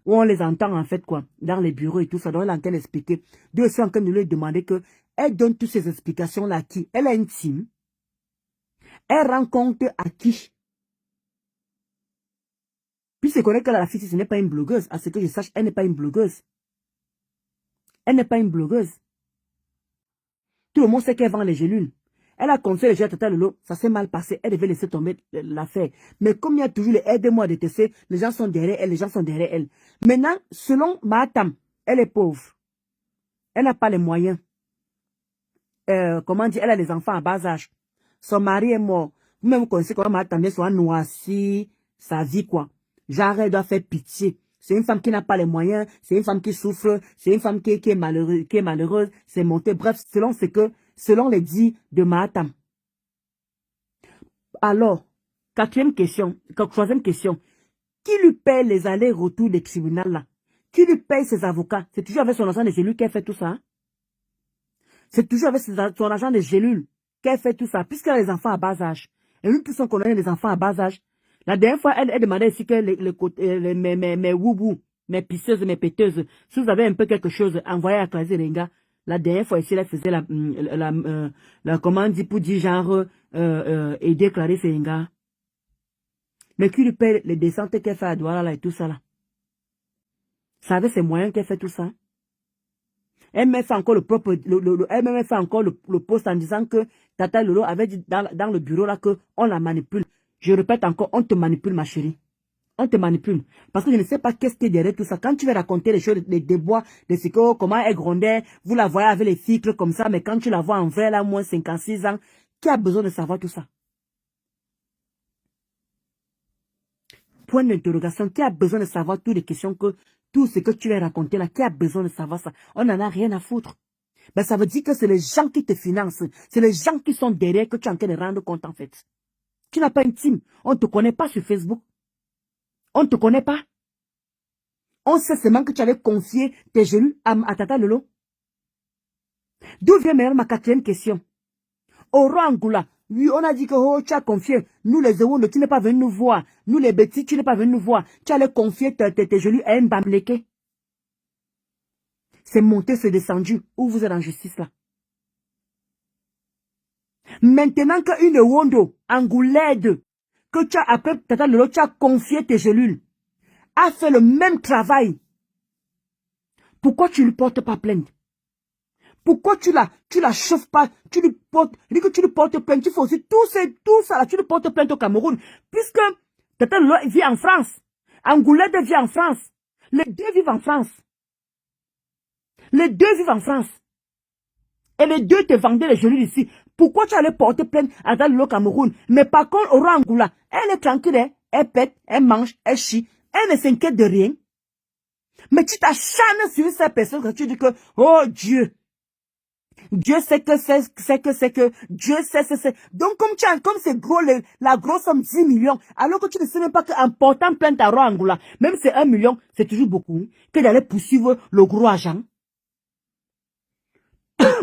où on les entend en fait quoi, dans les bureaux et tout ça. Donc elle est en train d'expliquer. D'où elle est en train de lui demander que elle donne toutes ces explications là à qui? Elle a une team. Elle rend compte à qui? Puis c'est connaître que la fille, ce n'est pas une blogueuse. À ce que je sache, elle n'est pas une blogueuse. Elle n'est pas une blogueuse. Tout le monde sait qu'elle vend les gélules. Elle a conseillé les gens à Tata Lolo, ça s'est mal passé, elle devait laisser tomber l'affaire. Mais comme il y a toujours les aide-moi de TC, les gens sont derrière elle, Maintenant, selon Matam, elle est pauvre. Elle n'a pas les moyens. Comment dire, elle a des enfants à bas âge. Son mari est mort. Vous-même vous connaissez comment Matam vient soit noirci sa vie quoi. Genre, elle doit faire pitié. C'est une femme qui n'a pas les moyens, c'est une femme qui souffre, c'est une femme qui est malheureuse, c'est monté. Bref, selon les dits de Mahatam. Alors, 4e question, 3e question. Qui lui paye les allers-retours des tribunaux là? Qui lui paye ses avocats? C'est toujours avec son argent de gélules qu'elle fait tout ça. Hein? C'est toujours avec son argent de gélules qu'elle fait tout ça, puisqu'elle a des enfants à bas âge. Et nous tous on connaît des enfants à bas âge. La dernière fois, elle demandait ici que mes woubou, mes pisseuses, mes péteuses, si vous avez un peu quelque chose, envoyez à Klazi Renga. La dernière fois ici, elle faisait la commande pour dire genre, aider Clarisse Renga. Mais qui lui paye les descentes qu'elle fait à Douala là et tout ça là? Ça avait ses moyens qu'elle fait tout ça. Elle m'a fait encore elle m'a fait encore le post en disant que Tata Lolo avait dit dans le bureau là que on la manipule. Je répète encore, on te manipule ma chérie. On te manipule. Parce que je ne sais pas qu'est-ce qui est derrière tout ça. Quand tu vas raconter les choses, les déboires, de ce que, comment elle grondait, vous la voyez avec les ficles comme ça, mais quand tu la vois en vrai, là, moins 56 ans, qui a besoin de savoir tout ça? Point d'interrogation, qui a besoin de savoir toutes les questions tout ce que tu vas raconter là, qui a besoin de savoir ça? On n'en a rien à foutre. Ben, ça veut dire que c'est les gens qui te financent. C'est les gens qui sont derrière que tu es en train de rendre compte en fait. Tu n'as pas une team. On ne te connaît pas sur Facebook. On ne te connaît pas. On sait seulement que tu avais confié tes genoux à Tata Lolo. D'où vient maintenant ma 4e question? Oro Angoula. Oui, on a dit que oh, tu as confié. Nous les Ewondo, tu n'es pas venu nous voir. Nous les Betty, tu n'es pas venu nous voir. Tu allais confier tes genoux à un Bamleke. C'est monté, c'est descendu. Où vous êtes en justice là? Maintenant qu'une Ewondo, Angoulaide, que tu as appelé Tata Lolo, tu as confié tes cellules, a fait le même travail Pourquoi tu ne lui portes pas plainte? Pourquoi tu la chauffes pas? Tu lui portes, dis que tu lui portes plainte. Tu fais aussi tout ça là, tu lui portes plainte au Cameroun. Puisque Tata Lolo vit en France. Angoulède vit en France. Les deux vivent en France. Les deux vivent en France. Et les deux te vendaient les gelées ici. Pourquoi tu allais porter plainte à Tata Lolo au Cameroun? Mais par contre, au Angoula, elle est tranquille, hein? Elle pète, elle mange, elle chie. Elle ne s'inquiète de rien. Mais tu t'acharnes sur ces personnes quand tu dis que, oh Dieu, Dieu sait que Dieu sait. Donc, comme c'est gros, la grosse somme 10 millions, alors que tu ne sais même pas qu'en portant plainte à Angoula, même c'est 1 million, c'est toujours beaucoup, que d'aller poursuivre le gros agent.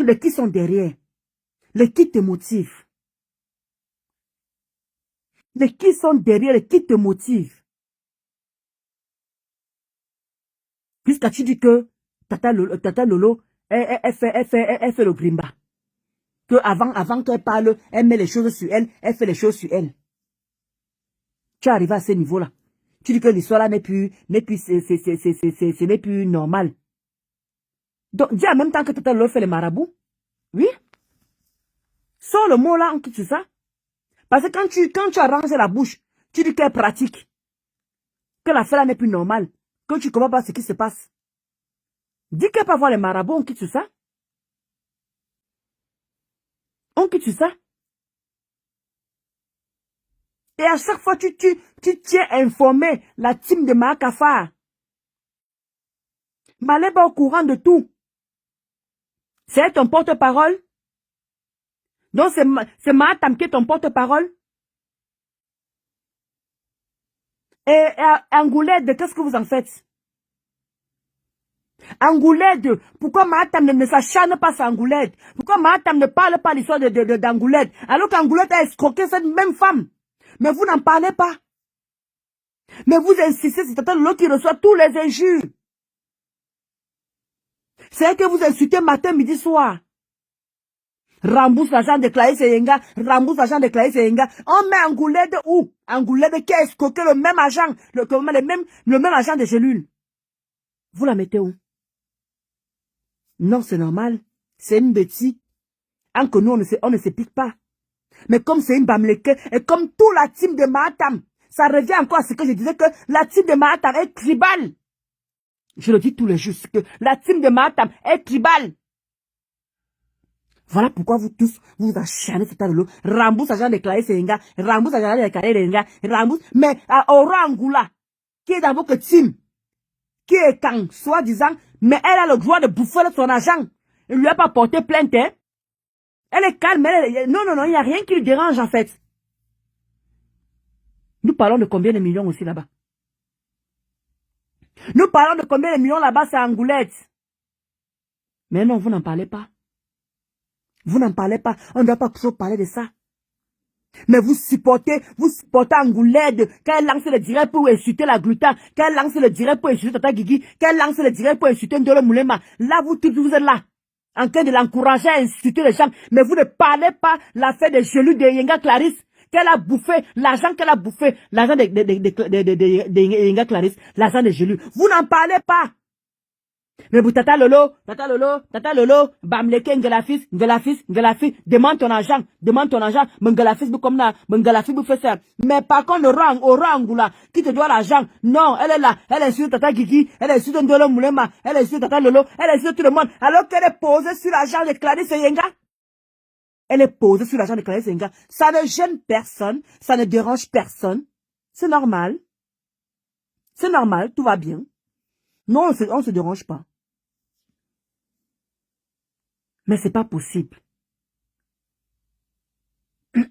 Les qui sont derrière, les qui te motivent. Les qui sont derrière, les qui te motivent. Puisque tu dis que Tata Lolo, elle fait le grimba. Que avant qu'elle parle, elle met les choses sur elle, elle fait les choses sur elle. Tu es arrivé à ce niveau-là. Tu dis que l'histoire là n'est plus normal. Donc, dis en même temps que Tata Lolo fait les marabouts. Oui. Sors le mot là en tout ça. Parce que quand tu arranges la bouche, tu dis qu'elle pratique. Que l'affaire là n'est plus normale. Que tu ne comprends pas ce qui se passe. Dis qu'elle peut voir les marabouts, on quitte ça. On quitte ça. Et à chaque fois, tu tiens informé la team de Makafa. Maleba au courant de tout. C'est ton porte-parole. Donc c'est Matam qui est ton porte-parole. Et Angoulède, qu'est-ce que vous en faites? Angoulède, pourquoi Matam ne s'acharne pas sur Angoulède? Pourquoi Matam ne parle pas l'histoire d'Angoulède? Alors qu'Angoulède a escroqué cette même femme. Mais vous n'en parlez pas. Mais vous insistez, c'est Tata Lolo qui reçoit tous les injures. C'est que vous insultez matin, midi, soir. Rembourse l'argent de Clarisse Yenga, rembourse l'argent de Clarisse Yenga. On met Angoulède où? Angoulède qui a escroqué le même agent, le même agent de Gélule. Vous la mettez où? Non, c'est normal. C'est une bêtise. Que nous, on ne se pique pas. Mais comme c'est une Bamleke, et comme toute la team de Mahatam, ça revient encore à ce que je disais que la team de Mahatam est tribale. Je le dis tous les jours, que la team de Mahatam est tribale. Voilà pourquoi vous tous, vous acharnez Tata Lolo, rembourse l'argent de Clarisse Yenga, rembourse l'argent de Clarisse Yenga, rembourse, mais à Angoula, qui est dans votre team, qui est quand, soi-disant, mais elle a le droit de bouffer son argent. Elle lui a pas porté plainte, hein. Elle est calme, non, il n'y a rien qui lui dérange en fait. Nous parlons de combien de millions aussi là-bas? Nous parlons de combien de millions là-bas, c'est Angoulette. Mais non, vous n'en parlez pas. Vous n'en parlez pas. On ne doit pas toujours parler de ça. Mais vous supportez Angoulette, quand elle lance le direct pour insulter la gluta, quand elle lance le direct pour insulter Tata Guigui, quand elle lance le direct pour insulter Ndolo Moulema. Là, vous tous, vous êtes là. En train de l'encourager à insulter les gens. Mais vous ne parlez pas l'affaire de Gélule de Yenga Clarisse. Qu'elle a bouffé, l'argent qu'elle a bouffé, l'argent de Yenga Clarisse, l'argent de Gélule. Vous n'en parlez pas. Mais vous, Tata Lolo, Bamleke, Ngelafis, demande ton argent, Ngelafis, comme là, Ngelafis, vous fait ça. Mais par contre, au Angoula, qui te doit l'argent, non, elle est là, elle insulte Tata Guigui, elle insulte Ndolo Moulema, elle insulte Tata Lolo, elle insulte tout le monde, alors qu'elle est posée sur l'argent de Clarisse Yenga. Elle est posée sur l'argent de Clarisse Yenga. Ça ne gêne personne, ça ne dérange personne. C'est normal. C'est normal, tout va bien. Non, on se dérange pas. Mais c'est pas possible. Mais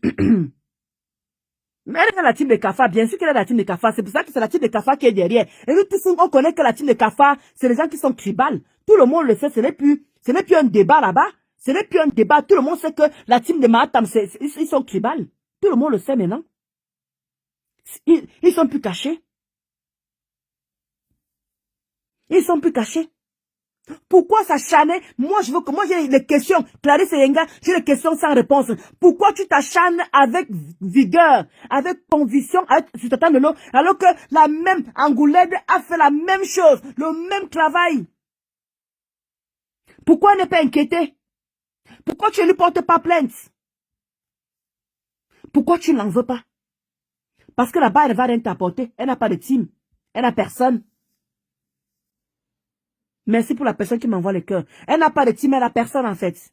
elle est dans la team de Kafa, bien sûr qu'elle est dans la team de Kafa. C'est pour ça que c'est la team de Kafa qui est derrière. Et nous tous, on connaît que la team de Kafa, c'est les gens qui sont tribales. Tout le monde le sait, ce n'est plus un débat là-bas. Ce n'est plus un débat. Tout le monde sait que la team de Mahatam, ils sont tribales. Tout le monde le sait maintenant. Ils sont plus cachés. Ils sont plus cachés. Pourquoi s'acharner? Moi, j'ai des questions. Clarisse Yenga, j'ai des questions sans réponse. Pourquoi tu t'acharnes avec vigueur, avec conviction, sur Tata Lolo, alors que la même Angoulède a fait la même chose, le même travail? Pourquoi elle n'est pas inquiétée? Pourquoi tu ne lui portes pas plainte? Pourquoi tu ne l'en veux pas? Parce que là-bas, elle va rien t'apporter. Elle n'a pas de team. Elle n'a personne. Merci pour la personne qui m'envoie le cœur. Elle n'a pas de team, elle n'a personne en fait.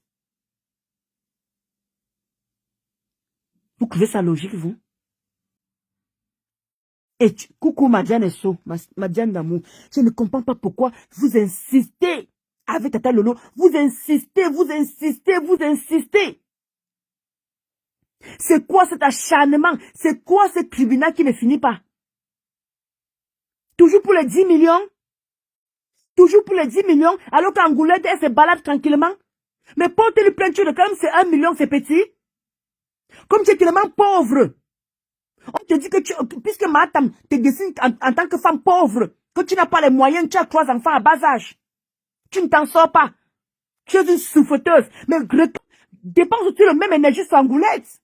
Vous trouvez ça logique, vous? Et coucou Madiane Esso, Madiane d'amour. Je ne comprends pas pourquoi vous insistez avec Tata Lolo. Vous insistez, vous insistez, vous insistez. C'est quoi cet acharnement? C'est quoi ce tribunal qui ne finit pas? Toujours pour les 10 millions? Toujours pour les 10 millions, alors qu'Angoulette, elle se balade tranquillement? Mais portez-lui plainte, quand même, c'est 1 million, c'est petit. Comme tu es tellement pauvre. On te dit que puisque Matam te dessine en tant que femme pauvre, que tu n'as pas les moyens, tu as 3 enfants à bas âge. Tu ne t'en sors pas. Tu es une souffreteuse. Mais dépenses-tu la même énergie sur Angoulette?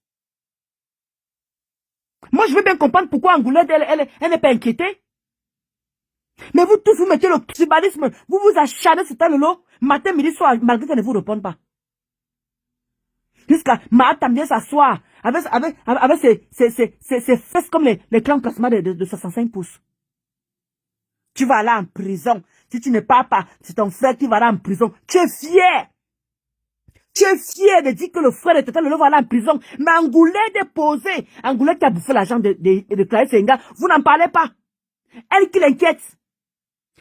Moi, je veux bien comprendre pourquoi Angoulette, elle n'est pas inquiétée. Mais vous tous, vous mettez le tribalisme, vous vous acharnez sur tel lot, matin, midi, soir, malgré qu'elle ne vous réponde pas. Jusqu'à Matam vient s'asseoir avec ses fesses comme les clans plasma de 65 pouces. Tu vas aller en prison. Si tu ne pars pas, c'est ton frère qui va aller en prison. Tu es fier. Tu es fier de dire que le frère de Tata Lolo va aller en prison. Mais Angoulette est posée. Angoulette qui a bouffé l'argent de Clarisse Senga. Vous n'en parlez pas. Elle qui l'inquiète.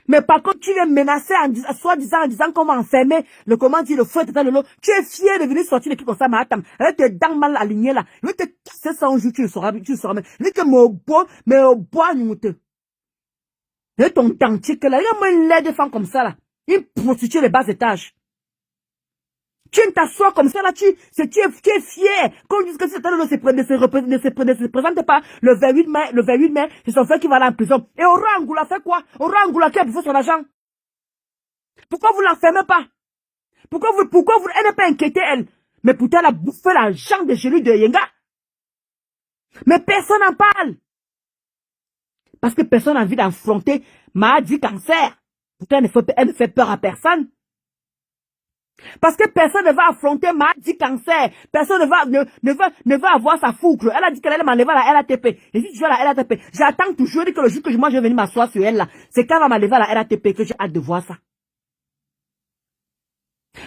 Mais par contre, tu viens menacer en disant qu'on va enfermer le frère de Tata Lolo. Tu es fier de venir sortir les trucs comme ça, Mahatam. Avec tes dents mal alignées là. Je vais te casser ça un jour, tu le sauras même. Je vais te mais au bois, nous te. Et ton dentier là, il y a moins l'air de femmes comme ça là. Une prostituée de bas étage. Tu t'assois comme ça là, tu es fier. Quand on dit que Tata Lolo ne se présente pas le 28 mai, c'est son frère qui va aller en prison. Et Aura Angoula fait quoi? Aura Angoula qui a bouffé son argent. Pourquoi vous l'enfermez pas? Pourquoi elle n'est pas inquiétée, elle? Mais pourtant, elle a bouffé l'argent de Jésus de Yenga. Mais personne n'en parle. Parce que personne n'a envie d'affronter Mahadi Cancer. Pourtant, elle ne fait peur à personne. Parce que personne ne va affronter Mahadi Cancer. Personne ne va avoir sa foucle. Elle a dit qu'elle allait m'enlever à la RATP. Et si je vais à la RATP, j'attends toujours que le jour que je vais venir m'asseoir sur elle là, c'est qu'elle va m'enlever à la RATP que j'ai hâte de voir ça.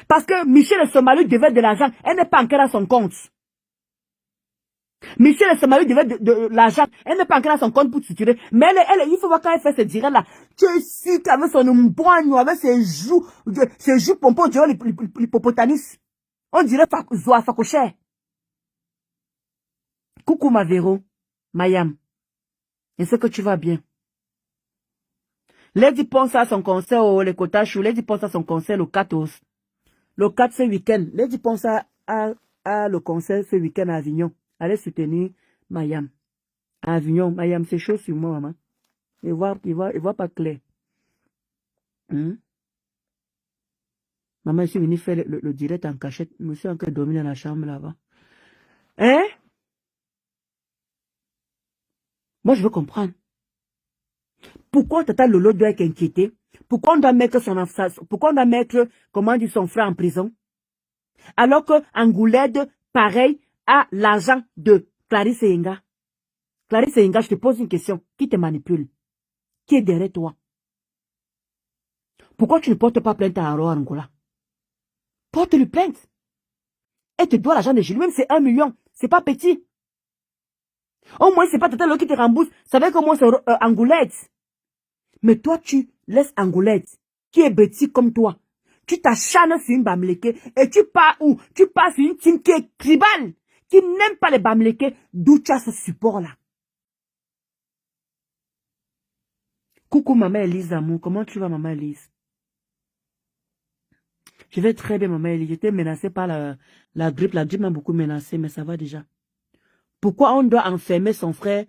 Parce que Michel Somalu devait de l'argent. Elle n'est pas encore dans son compte. Michel Somalu devait de l'argent. Elle n'est pas encore dans son compte pour suturer. Mais il faut voir quand elle fait ce direct là. Tu es sûr qu'avec son emboigne, avec ses joues pompons, on dirait l'hippopotamus. On dirait Zoa Fakocher. Coucou ma Véro, Mayam. Je sais que tu vas bien. Lady pense à son concert au Lekotachu. Lady pense à son concert le 14. Le 4 ce week-end. Lady pense à le concert ce week-end à Avignon. Allez soutenir Mayam. À Avignon, Mayam, c'est chaud sur moi, maman. Il voit pas clair. Maman, je suis venue faire le direct en cachette. Je me suis encore dormi dans la chambre là-bas. Hein? Moi, je veux comprendre. Pourquoi Tata Lolo doit être inquiété? Pourquoi on doit mettre son frère en prison? Alors que Angoulède, pareil, a l'argent de Clarisse Yenga. Clarisse Yenga, je te pose une question. Qui te manipule? Qui est derrière toi? Pourquoi tu ne portes pas plainte à Aroa Angola? Porte-lui plainte. Elle te doit l'argent de Julie, même c'est 1 million. C'est pas petit. Au moins, c'est pas Tata Lolo qui te rembourse. Ça veut dire que moi, c'est Angoulette. Mais toi, tu laisses Angoulette, qui est bêtise comme toi. Tu t'acharnes sur une Bamléké et tu pars où? Tu pars sur une team qui est tribale, qui n'aime pas les Bamléké, d'où tu as ce support-là. Coucou maman Elise d'amour, comment tu vas maman Elise? Je vais très bien maman Elise, j'étais menacée par la grippe m'a beaucoup menacée, mais ça va déjà. Pourquoi on doit enfermer son frère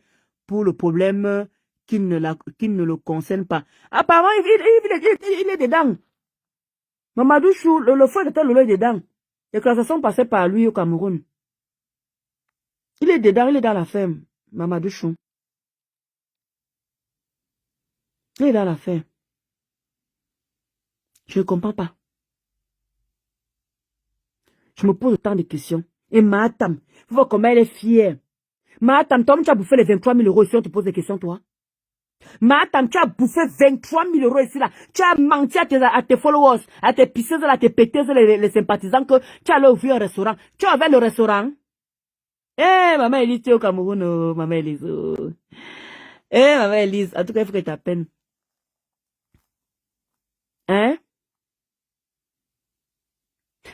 pour le problème qui ne le concerne pas? Apparemment, il est dedans. Mamadou Chou, le frère de Tata Lolo est dedans. Les classations passaient par lui au Cameroun. Il est dedans, il est dans la ferme, Mamadou Chou. Il est dans la ferme. Je ne comprends pas. Je me pose autant de questions. Et Matam, vous voyez comment elle est fière. Matam, toi, tu as bouffé les 23 000 euros ici, on te pose des questions, toi. Matam, tu as bouffé 23 000 euros ici, là. Tu as menti à tes followers, à tes pisseuses, à tes péteuses, les sympathisants, que tu allais ouvrir un restaurant. Tu as ouvert le restaurant. Eh, maman Elise, tu es au Cameroun, oh, maman Elise. Oh. Eh, maman Elise, en tout cas, il faut que tu appelles. Hein?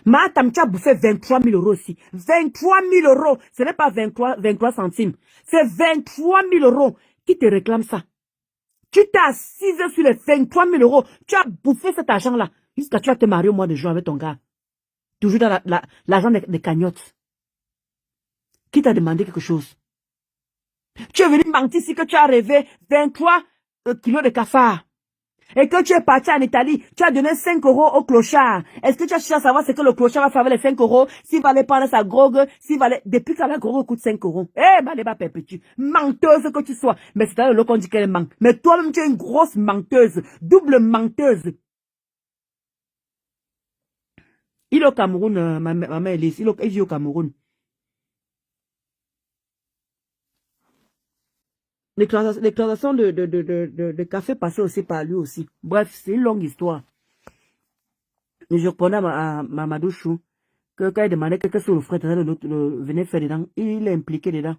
Matam, tu as bouffé 23 000 euros aussi. 23 000 euros. Ce n'est pas 23 centimes. C'est 23 000 euros qui te réclament ça. Tu t'es assise sur les 23 000 euros. Tu as bouffé cet argent-là. Jusqu'à tu vas te marier au mois de juin avec ton gars. Toujours dans l'argent des cagnottes. Qui t'a demandé quelque chose? Tu es venu mentir ici que tu as rêvé 23 kilos de cafard. Et que tu es parti en Italie, tu as donné 5 euros au clochard. Est-ce que tu as cherché à savoir ce que le clochard va faire avec les 5 euros? S'il va aller prendre sa grogue, depuis que la grogue coûte 5 euros. Eh, bah, les bas perpétue. Menteuse que tu sois. Mais c'est à l'eau qu'on dit qu'elle ment. Mais toi-même, tu es une grosse menteuse. Double menteuse. Il est au Cameroun, maman Elise. Il vit au Cameroun. Les transactions de café passaient aussi par lui aussi. Bref, c'est une longue histoire. Et je répondais à Mamadou Chou que quand il demandait quelque chose au frère, venait faire dedans. Il est impliqué dedans.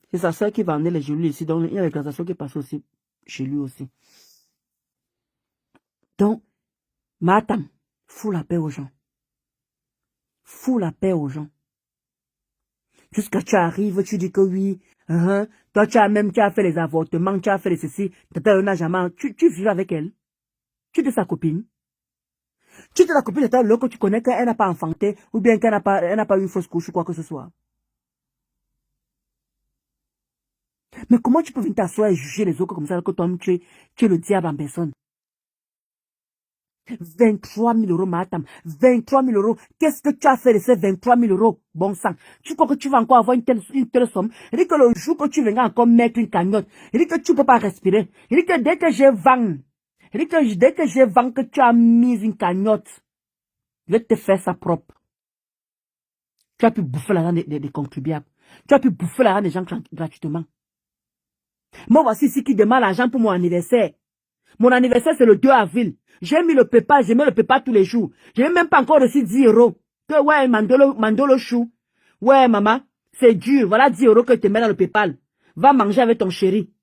C'est sa soeur qui vendait les jouets ici. Donc, il y a les transactions qui passaient aussi chez lui aussi. Donc, Matam, fous la paix aux gens. Fous la paix aux gens. Jusqu'à tu arrives, tu dis que oui. Toi, tu as fait les avortements, tu as fait les ceci. Tu as un agent. Tu vis avec elle. Tu es sa copine. Tu es la copine de ta que tu connais qu'elle n'a pas enfanté ou bien qu'elle n'a pas eu une fausse couche ou quoi que ce soit. Mais comment tu peux venir t'asseoir et juger les autres comme ça que toi-même tu es le diable en personne? 23 000 euros, Matam. 23 000 euros. Qu'est-ce que tu as fait de ces 23 000 euros? Bon sang. Tu crois que tu vas encore avoir une telle somme? Il dit que le jour que tu viendras encore mettre une cagnotte, il dit que tu ne peux pas respirer. Il dit que dès que je vends, que tu as mis une cagnotte, je vais te faire ça propre. Tu as pu bouffer l'argent des contribuables. Tu as pu bouffer l'argent des gens gratuitement. Moi, voici ici qui demande l'argent pour mon anniversaire. Mon anniversaire, c'est le 2 avril. J'ai mis le PayPal, je mets le PayPal tous les jours. Je n'ai même pas encore reçu 10 euros. Que ouais, mandolo chou. Ouais, maman, c'est dur. Voilà 10 euros que tu mets dans le PayPal. Va manger avec ton chéri.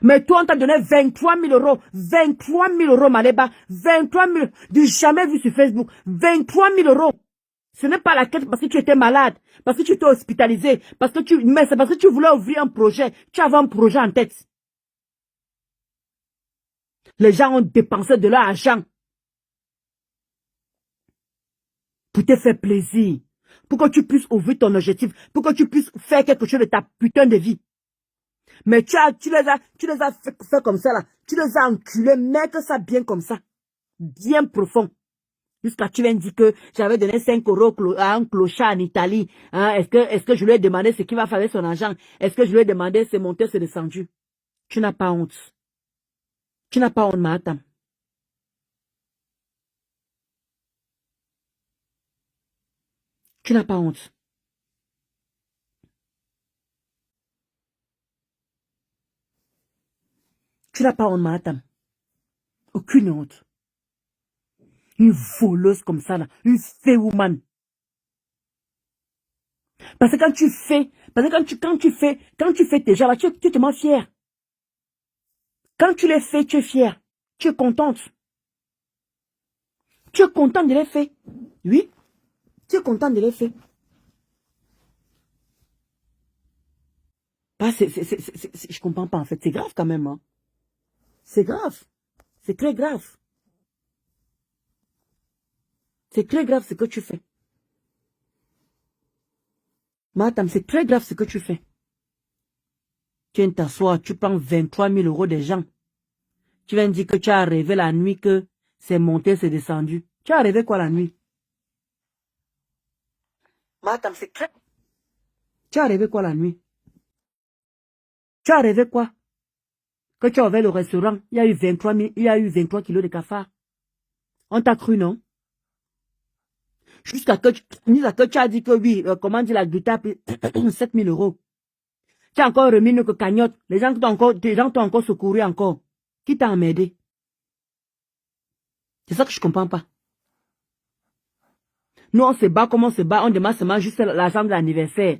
Mais toi, on t'a donné 23 000 euros. 23 000 euros, Maléba. 23 000. Du jamais vu sur Facebook. 23 000 euros. Ce n'est pas la quête parce que tu étais malade. Parce que tu étais hospitalisé. Mais c'est parce que tu voulais ouvrir un projet. Tu avais un projet en tête. Les gens ont dépensé de leur argent pour te faire plaisir, pour que tu puisses ouvrir ton objectif, pour que tu puisses faire quelque chose de ta putain de vie. Mais tu les as fait comme ça là, tu les as enculés, mets ça bien comme ça, bien profond. Jusqu'à tu viens dire que j'avais donné 5 euros à un clochard en Italie. Hein? Est-ce que je lui ai demandé ce qu'il va faire avec son argent? Est-ce que je lui ai demandé c'est monté, c'est descendu? Tu n'as pas honte. Tu n'as pas honte, Matam. Tu n'as pas honte. Tu n'as pas honte, Matam. Aucune honte. Une voleuse comme ça, là. Une fée woman. Parce que quand tu fais tes gens là, tu es tellement fier. Quand tu les fais, tu es fier. Tu es contente. Tu es contente de les faire. Oui. Tu es contente de les faire. Bah, je comprends pas en fait. C'est grave quand même. Hein. C'est grave. C'est très grave. C'est très grave ce que tu fais. Madame, c'est très grave ce que tu fais. Tu viens t'asseoir, tu prends 23 000 euros des gens. Tu viens dire que tu as rêvé la nuit que c'est monté, c'est descendu. Tu as rêvé quoi la nuit? Madame, c'est très... Tu as rêvé quoi la nuit? Tu as rêvé quoi? Que tu as ouvert le restaurant, il y a eu 23 kilos de cafards. On t'a cru, non? Jusqu'à que tu as dit que oui, comment dire, la Greta a pris 7 000 euros. Tu as encore remis une cagnotte. Les gens t'ont encore secouru encore. Qui t'a emmerdé? C'est ça que je comprends pas. Nous, on se bat comme on se bat. On demande seulement juste l'argent de l'anniversaire.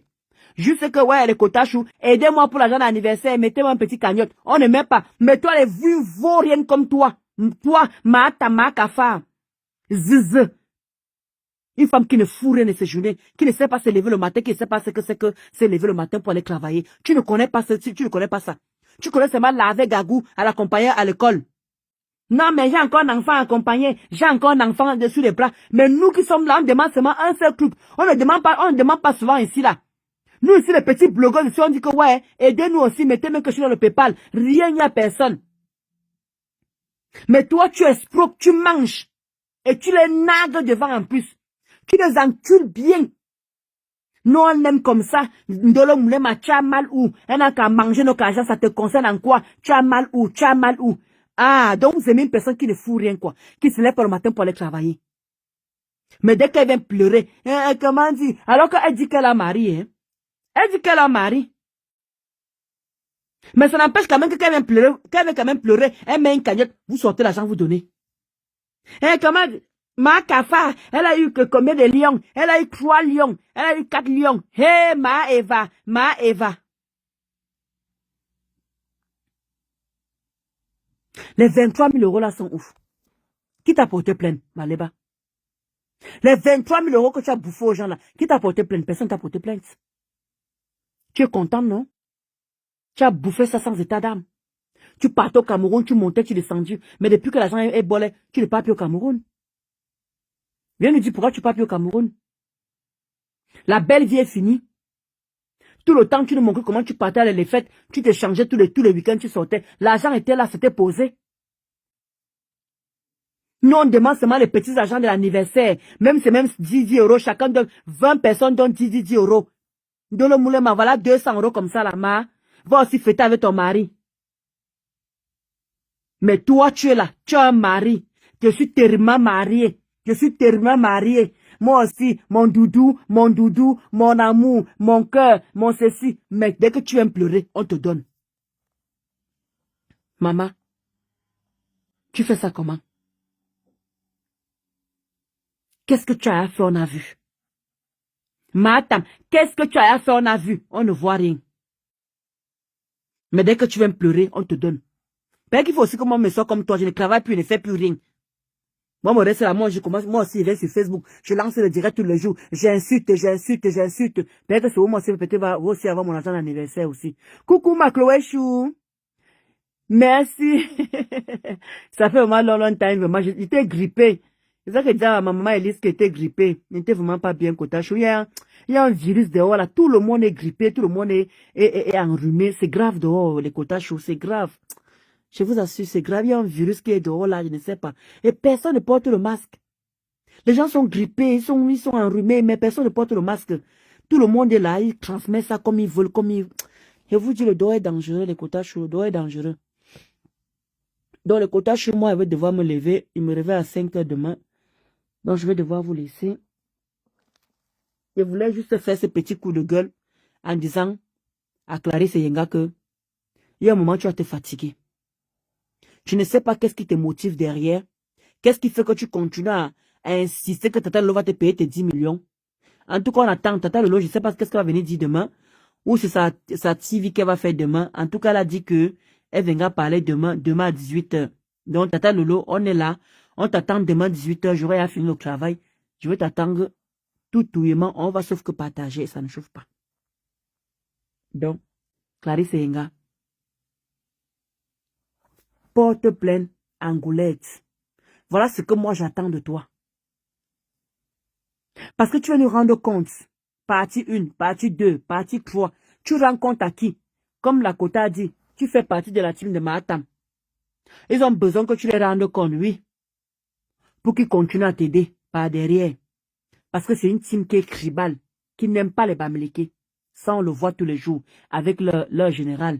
Juste que, ouais, les quotas chou, aidez-moi pour l'argent d'anniversaire, mettez-moi un petit cagnotte. On ne met pas. Mais toi, les vues vaut rien comme toi. Toi, ma kafa. Ziz. Une femme qui ne fout rien de ses journées, qui ne sait pas se lever le matin, qui ne sait pas ce que c'est que se lever le matin pour aller travailler. Tu ne connais pas ça. Tu ne connais pas ça. Tu connais seulement laver Gagou à l'accompagner à l'école. Non, mais j'ai encore un enfant accompagné, j'ai encore un enfant dessus les bras. Mais nous qui sommes là, on demande seulement un seul truc. On ne demande pas souvent ici, là. Nous ici, les petits blogueurs, ici, on dit que ouais, aidez-nous aussi, mettez même que je suis dans le PayPal. Rien, il n'y a personne. Mais toi, tu escroques, tu manges. Et tu les nagues devant en plus. Tu les encules bien. Nous, on aime comme ça. Ndolo moulema, tu as mal où? Elle n'a qu'à manger nos cajas, ça te concerne en quoi? Tu as mal où? Tu as mal où? Ah, donc vous aimez une personne qui ne fout rien, quoi. Qui se lève pour le matin pour aller travailler. Mais dès qu'elle vient pleurer, comment dire? Alors qu'elle dit qu'elle a marié, hein? Elle dit qu'elle a marié. Mais ça n'empêche quand même que qu'elle vient quand même pleurer, elle met une cagnotte, vous sortez l'argent, vous donnez. Comment dire? Ma Kafa, elle a eu que combien de lions? Elle a eu 3 lions. Elle a eu 4 lions. Hé, Ma Eva. Les 23 000 euros là sont ouf. Qui t'a porté plainte, Maléba? Les 23 000 euros que tu as bouffé aux gens là, qui t'a porté plainte? Personne t'a porté plainte. Tu es content, non? Tu as bouffé ça sans état d'âme. Tu partais au Cameroun, tu montais, tu descendais. Mais depuis que l'argent est bolé, tu ne pars plus au Cameroun. Viens nous dire pourquoi tu ne pars plus au Cameroun. La belle vie est finie. Tout le temps, tu nous montrais comment tu partais à les fêtes. Tu te changeais tous les week-ends, tu sortais. L'argent était là, c'était posé. Nous, on demande seulement les petits argents de l'anniversaire. Même c'est même 10 euros. Chacun donne 20 personnes donnent 10 euros. Dans le moulin, voilà 200 euros comme ça, la ma. Va aussi fêter avec ton mari. Mais toi, tu es là. Tu as un mari. Je suis terriblement mariée. Moi aussi, mon doudou, mon amour, mon cœur, mon ceci. Mais dès que tu aimes pleurer, on te donne. Maman, tu fais ça comment? Qu'est-ce que tu as fait, on a vu? Madame, qu'est-ce que tu as fait, on a vu? On ne voit rien. Mais dès que tu aimes pleurer, on te donne. Peut-être qu'il faut aussi que moi me sois comme toi, je ne travaille plus, je ne fais plus rien. Moi, mon reste là, moi, je commence, moi aussi, je vais sur Facebook, je lance le direct tous les jours, j'insulte. Peut-être que c'est moi aussi, peut-être va aussi avoir mon argent d'anniversaire aussi. Coucou, ma Chloé Chou. Merci. Ça fait vraiment long time, vraiment, j'étais grippée. C'est ça que je disais à ma maman Elise qui était grippée. Il n'était vraiment pas bien, Kotacho. Il y a un virus dehors, là. Tout le monde est grippé, tout le monde est enrhumé. C'est grave dehors, les Kotacho, c'est grave. Je vous assure, c'est grave. Il y a un virus qui est dehors là, je ne sais pas. Et personne ne porte le masque. Les gens sont grippés, ils sont enrhumés, mais personne ne porte le masque. Tout le monde est là, ils transmettent ça comme ils veulent, Je vous dis, le dehors est dangereux, les quotas chauds, le dehors est dangereux. Donc, le quota chez moi, il va devoir me lever. Il me réveille à 5 h demain. Donc, je vais devoir vous laisser. Je voulais juste faire ce petit coup de gueule en disant à Clarisse et Yenga que il y a un moment, tu vas te fatiguer. Tu ne sais pas qu'est-ce qui te motive derrière. Qu'est-ce qui fait que tu continues à insister que Tata Lolo va te payer tes 10 millions. En tout cas, on attend Tata Lolo, je ne sais pas qu'est-ce qu'elle va venir dire demain. Ou c'est sa TV qu'elle va faire demain. En tout cas, elle a dit que elle viendra parler demain à 18 h. Donc, Tata Lolo, on est là. On t'attend demain à 18 h. J'aurai à finir le travail. Je vais t'attendre tout douillement. On va sauf que partager. Ça ne chauffe pas. Donc, Clarisse et Yenga. Porte pleine, Angoulette. Voilà ce que moi j'attends de toi. Parce que tu vas nous rendre compte. Partie 1, partie 2, partie 3. Tu rends compte à qui? Comme la Kota a dit, tu fais partie de la team de Mahatam. Ils ont besoin que tu les rendes compte, oui. Pour qu'ils continuent à t'aider par derrière. Parce que c'est une team qui est tribale, qui n'aime pas les Bamileke. Ça, on le voit tous les jours avec leur général.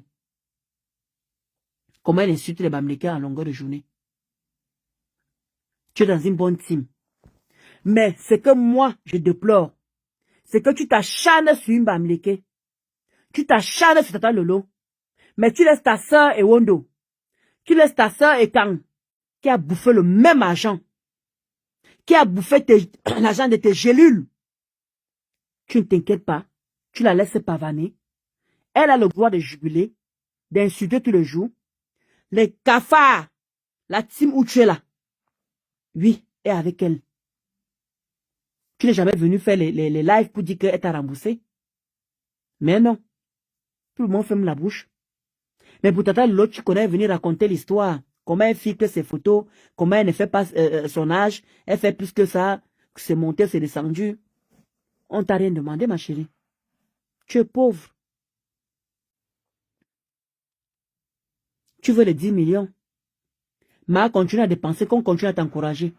Comment elle insulte les Bamileke en longueur de journée. Tu es dans une bonne team. Mais ce que moi, je déplore, c'est que tu t'acharnes sur une Bamileke. Tu t'acharnes sur Tata Lolo. Mais tu laisses ta soeur et Wondo. Tu laisses ta soeur et Kang, qui a bouffé le même argent. Qui a bouffé l'argent de tes gélules. Tu ne t'inquiètes pas. Tu la laisses pavaner. Elle a le droit de jubiler, d'insulter tous les jours. Les cafards, la team où tu es là. Oui, est avec elle. Tu n'es jamais venu faire les lives pour dire qu'elle t'a remboursé. Mais non. Tout le monde ferme la bouche. Mais pour Tata Lolo, tu connais venir raconter l'histoire. Comment elle filtre ses photos. Comment elle ne fait pas son âge. Elle fait plus que ça. C'est monté, c'est descendu. On t'a rien demandé, ma chérie. Tu es pauvre. Tu veux les 10 millions. Mais continue à dépenser, qu'on continue à t'encourager.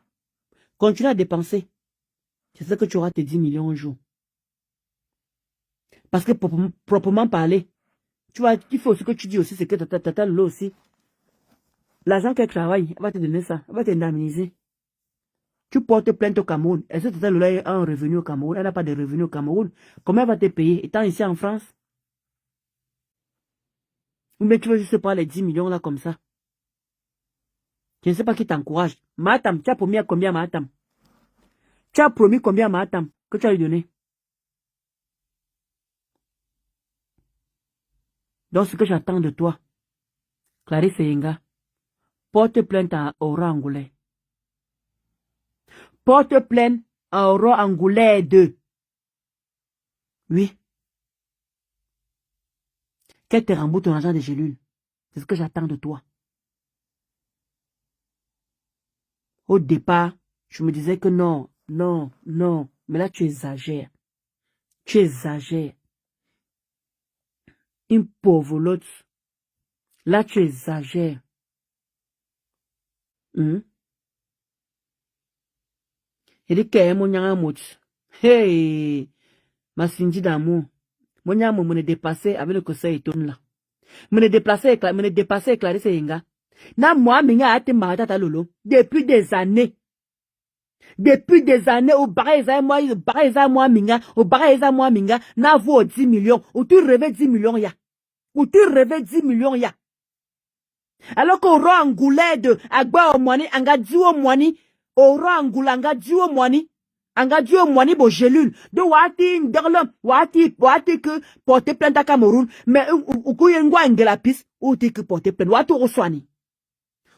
Continue à dépenser. C'est ce que tu auras tes 10 millions un jour. Parce que proprement parler, tu vois, il faut aussi que tu dis aussi, c'est que Tata Lolo aussi. L'argent qu'elle travaille, elle va te donner ça. Elle va t'indemniser. Tu portes plainte au Cameroun. Est-ce que Tata Lolo a un revenu au Cameroun? Elle n'a pas de revenu au Cameroun. Comment elle va te payer étant ici en France? Ou bien tu veux juste prendre les 10 millions là comme ça? Je ne sais pas qui t'encourage. Matam, tu as promis à combien, Matam? Tu as promis combien, Matam, que tu as lui donné? Donc, ce que j'attends de toi, Clarisse Yenga, porte plainte à Aura Angolais. Porte plainte à Aura Angolais 2. Oui. Qu'elle te rembourse ton argent de gélules. C'est ce que j'attends de toi. Au départ, je me disais que non, non, non. Mais là, tu exagères. Tu exagères. Une pauvre l'autre. Là, tu exagères. Il dit que mon yanga mot. Hey, ma Cindy d'amour. Mon yanga me dépassé avec le conseil étonne là. Me déplacer avec Clarisse Yenga. Na moi, minga a été marié à Tata Lolo. Depuis des années. Depuis des années, au barreza moi minga, au barreza moi minga, na vaut 10 millions. Ou tu rêvais 10 millions ya. Ou tu rêvais 10 millions ya. Alors qu'au roi angoulais de Agba au Mwani, anga diwo Mwani, au roi angoulais, anga diwo Mwani, anga diwo Mwani bo gelule. De wati nderlom, wati que porter plainte à Cameroun, mais ou kuyengwa ngela pis, ou ti que porter plainte, wati roswani.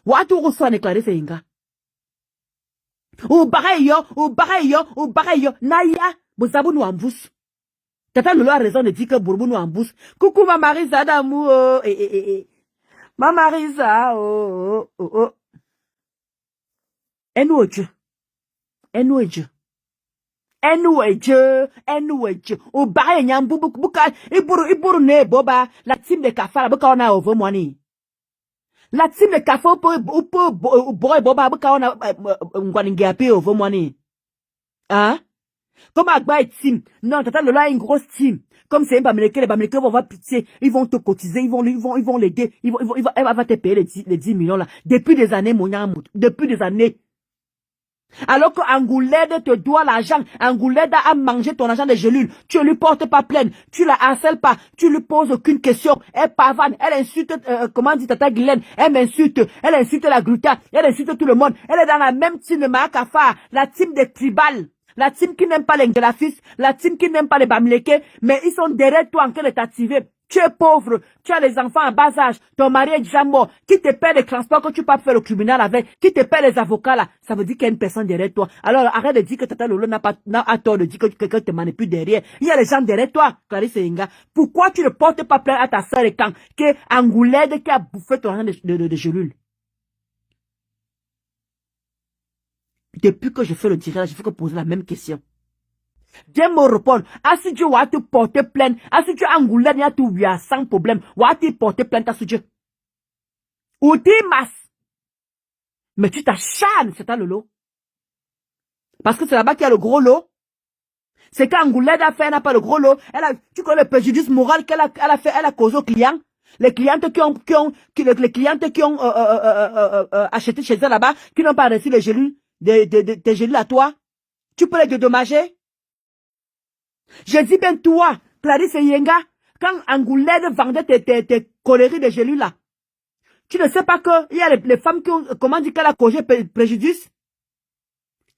Wati roswani Clarisse Yenga. Ou pareil yo, Naya, Bouzabou nous embousse. Tata Lolo a raison de dire que Bourbou nous embousse. Coucou ma Marisa d'amour, Ma Marisa, Enouedje. Ou pareil nyambou, bouka, iburu ne boba, la team de kafala, bouka on a over money. La team de kafala, boy boba, bouka on a, ngwaningiapi over money. Hein? Comme Agba et team. Non, Tata Lolo a une grosse team. Comme c'est un Bamileke, les Bamileke vont avoir pitié. Ils vont te cotiser, ils vont l'aider. Elle va te payer les 10 millions là. Depuis des années, mon amour. Depuis des années. Alors que Angoulède te doit l'argent. Angoulède a mangé ton argent de gelule. Tu ne lui portes pas plainte. Tu la harcèles pas. Tu lui poses aucune question. Elle pavane. Elle insulte, comment dit Tata Guylaine. Elle m'insulte. Elle insulte la Gruta. Elle insulte tout le monde. Elle est dans la même team de Maakafa. La team des tribales. La team qui n'aime pas les Ngelafis, la team qui n'aime pas les Bamileke, mais ils sont derrière toi en train de t'activer. Tu es pauvre, tu as les enfants à bas âge, ton mari est déjà mort, qui te paie les transports que tu peux faire au tribunal avec, qui te paie les avocats là, ça veut dire qu'il y a une personne derrière toi. Alors arrête de dire que Tata Lolo n'a pas tort de dire que quelqu'un te manipule derrière. Il y a les gens derrière toi, Clarisse Yenga. Pourquoi tu ne portes pas plainte à ta soeur et quand, qui est Angoulède qui a bouffé ton argent de gelule? Depuis que je fais le tirage, je fais que poser la même question. Viens me répondre. Ah, si Dieu va te porter plainte, ah, si Dieu Angoulême, il y a tout, il y a sans problème. Va te porter plainte à ce Dieu. Ou t'es masse. Mais tu t'acharnes, c'est ta Lolo. Parce que c'est là-bas qu'il y a le gros lot. C'est qu'Angoulême a fait, elle n'a pas le gros lot. Tu connais le préjudice moral qu'elle a fait, elle a causé aux clients. Les clientes qui ont acheté chez elle là-bas, qui n'ont pas reçu les gélules, des gélules à toi. Tu peux les dédommager? Je dis bien toi, Clarisse Yenga, quand Angoulède vendait tes coléries de gélules là, tu ne sais pas qu'il y a les femmes qui ont, comment dire, qu'elle a causé préjudice?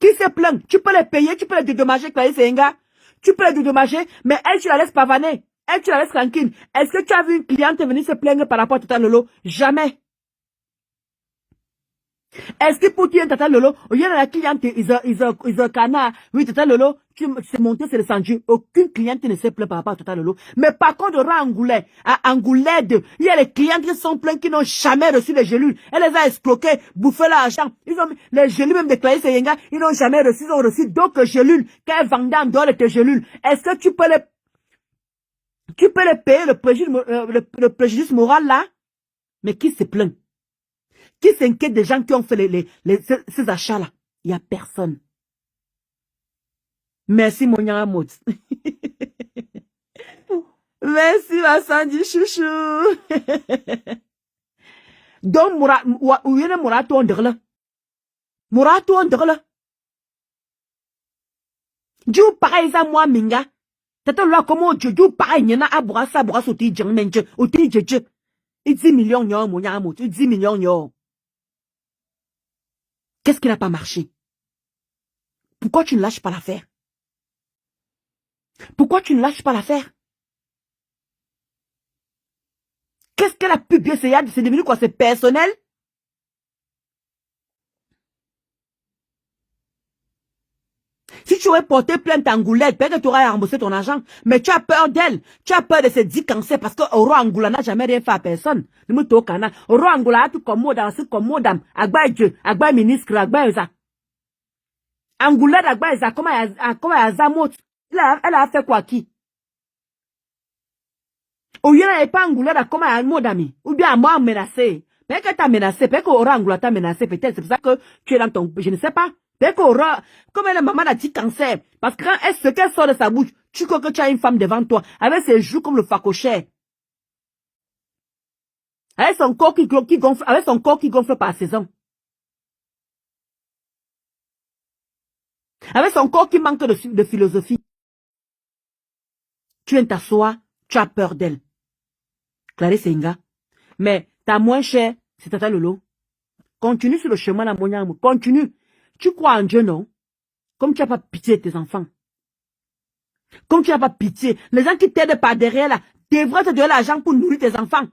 Qui se plaint? Tu peux les payer, tu peux les dédommager, Clarisse Yenga. Tu peux les dédommager, mais elle, tu la laisses pavaner. Elle, tu la laisses tranquille. Est-ce que tu as vu une cliente venir se plaindre par rapport à Tata Lolo? Jamais. Est-ce que pour tuer Tata Lolo, il y a la cliente, ils ont canard. Oui, Tata Lolo, tu c'est monté, c'est descendu. Aucune cliente ne se plaint par rapport à Tata Lolo. Mais par contre, à Angoulède, il y a les clientes qui sont pleins qui n'ont jamais reçu les gélules. Elle les a escroqués, bouffé l'argent. Ils ont, les gélules même de Clarisse Yenga, ils n'ont jamais reçu, ils ont reçu d'autres gélules qu'elles vendaient en dehors de tes gélules. Est-ce que tu peux les payer le préjudice moral là? Mais qui se plaint? Qui s'inquiète des gens qui ont fait ces achats-là? Il n'y a personne. Merci, mon Yamot. Merci, ma Sandy chouchou. Donc, Mourato Ondrele. Mourato Ondrele. Dieu, pareil, ça, moi, Minga. Tata là, comment Dieu, pareil, il y en a à brasser, au tigre, au tigre. Il 10 millions, mon Yamot. 10 millions, Qu'est-ce qui n'a pas marché? Pourquoi tu ne lâches pas l'affaire? Pourquoi tu ne lâches pas l'affaire? Qu'est-ce qu'elle a pu bien c'est devenu quoi? C'est personnel? Si tu aurais porté plainte à Angoulède, peut-être que tu aurais remboursé ton argent. Mais tu as peur d'elle. Tu as peur de ces 10 cancers parce que Roi Angoula n'a jamais rien fait à personne. Roi Angoula a tout commode, Agba Dieu, Agba ministre, Agba Eza. Angoulède, Agba Eza, comment Azamot? Elle a fait quoi qui? Ou il n'y a pas Angoulède, comment Amodami? Ou bien à moi menacé. Peut-être que t'as menacé, peut-être que Roi Angoula t'a menacé, peut-être. C'est pour ça que tu es dans ton, je ne sais pas. Dès qu'Aura, comme la maman a dit cancer, parce que quand ce qu'elle sort de sa bouche, tu crois que tu as une femme devant toi, avec ses joues comme le facochère. Avec son corps qui gonfle par saison. Avec son corps qui manque de philosophie. Tu viens t'asseoir, tu as peur d'elle. Clarisse Yenga. Mais ta moins chère, c'est Tata Lolo. Continue sur le chemin la Moniam. Continue. Tu crois en Dieu, non? Comme tu n'as pas pitié de tes enfants. Comme tu n'as pas pitié. Les gens qui t'aident par derrière là, devraient te donner l'argent pour nourrir tes enfants.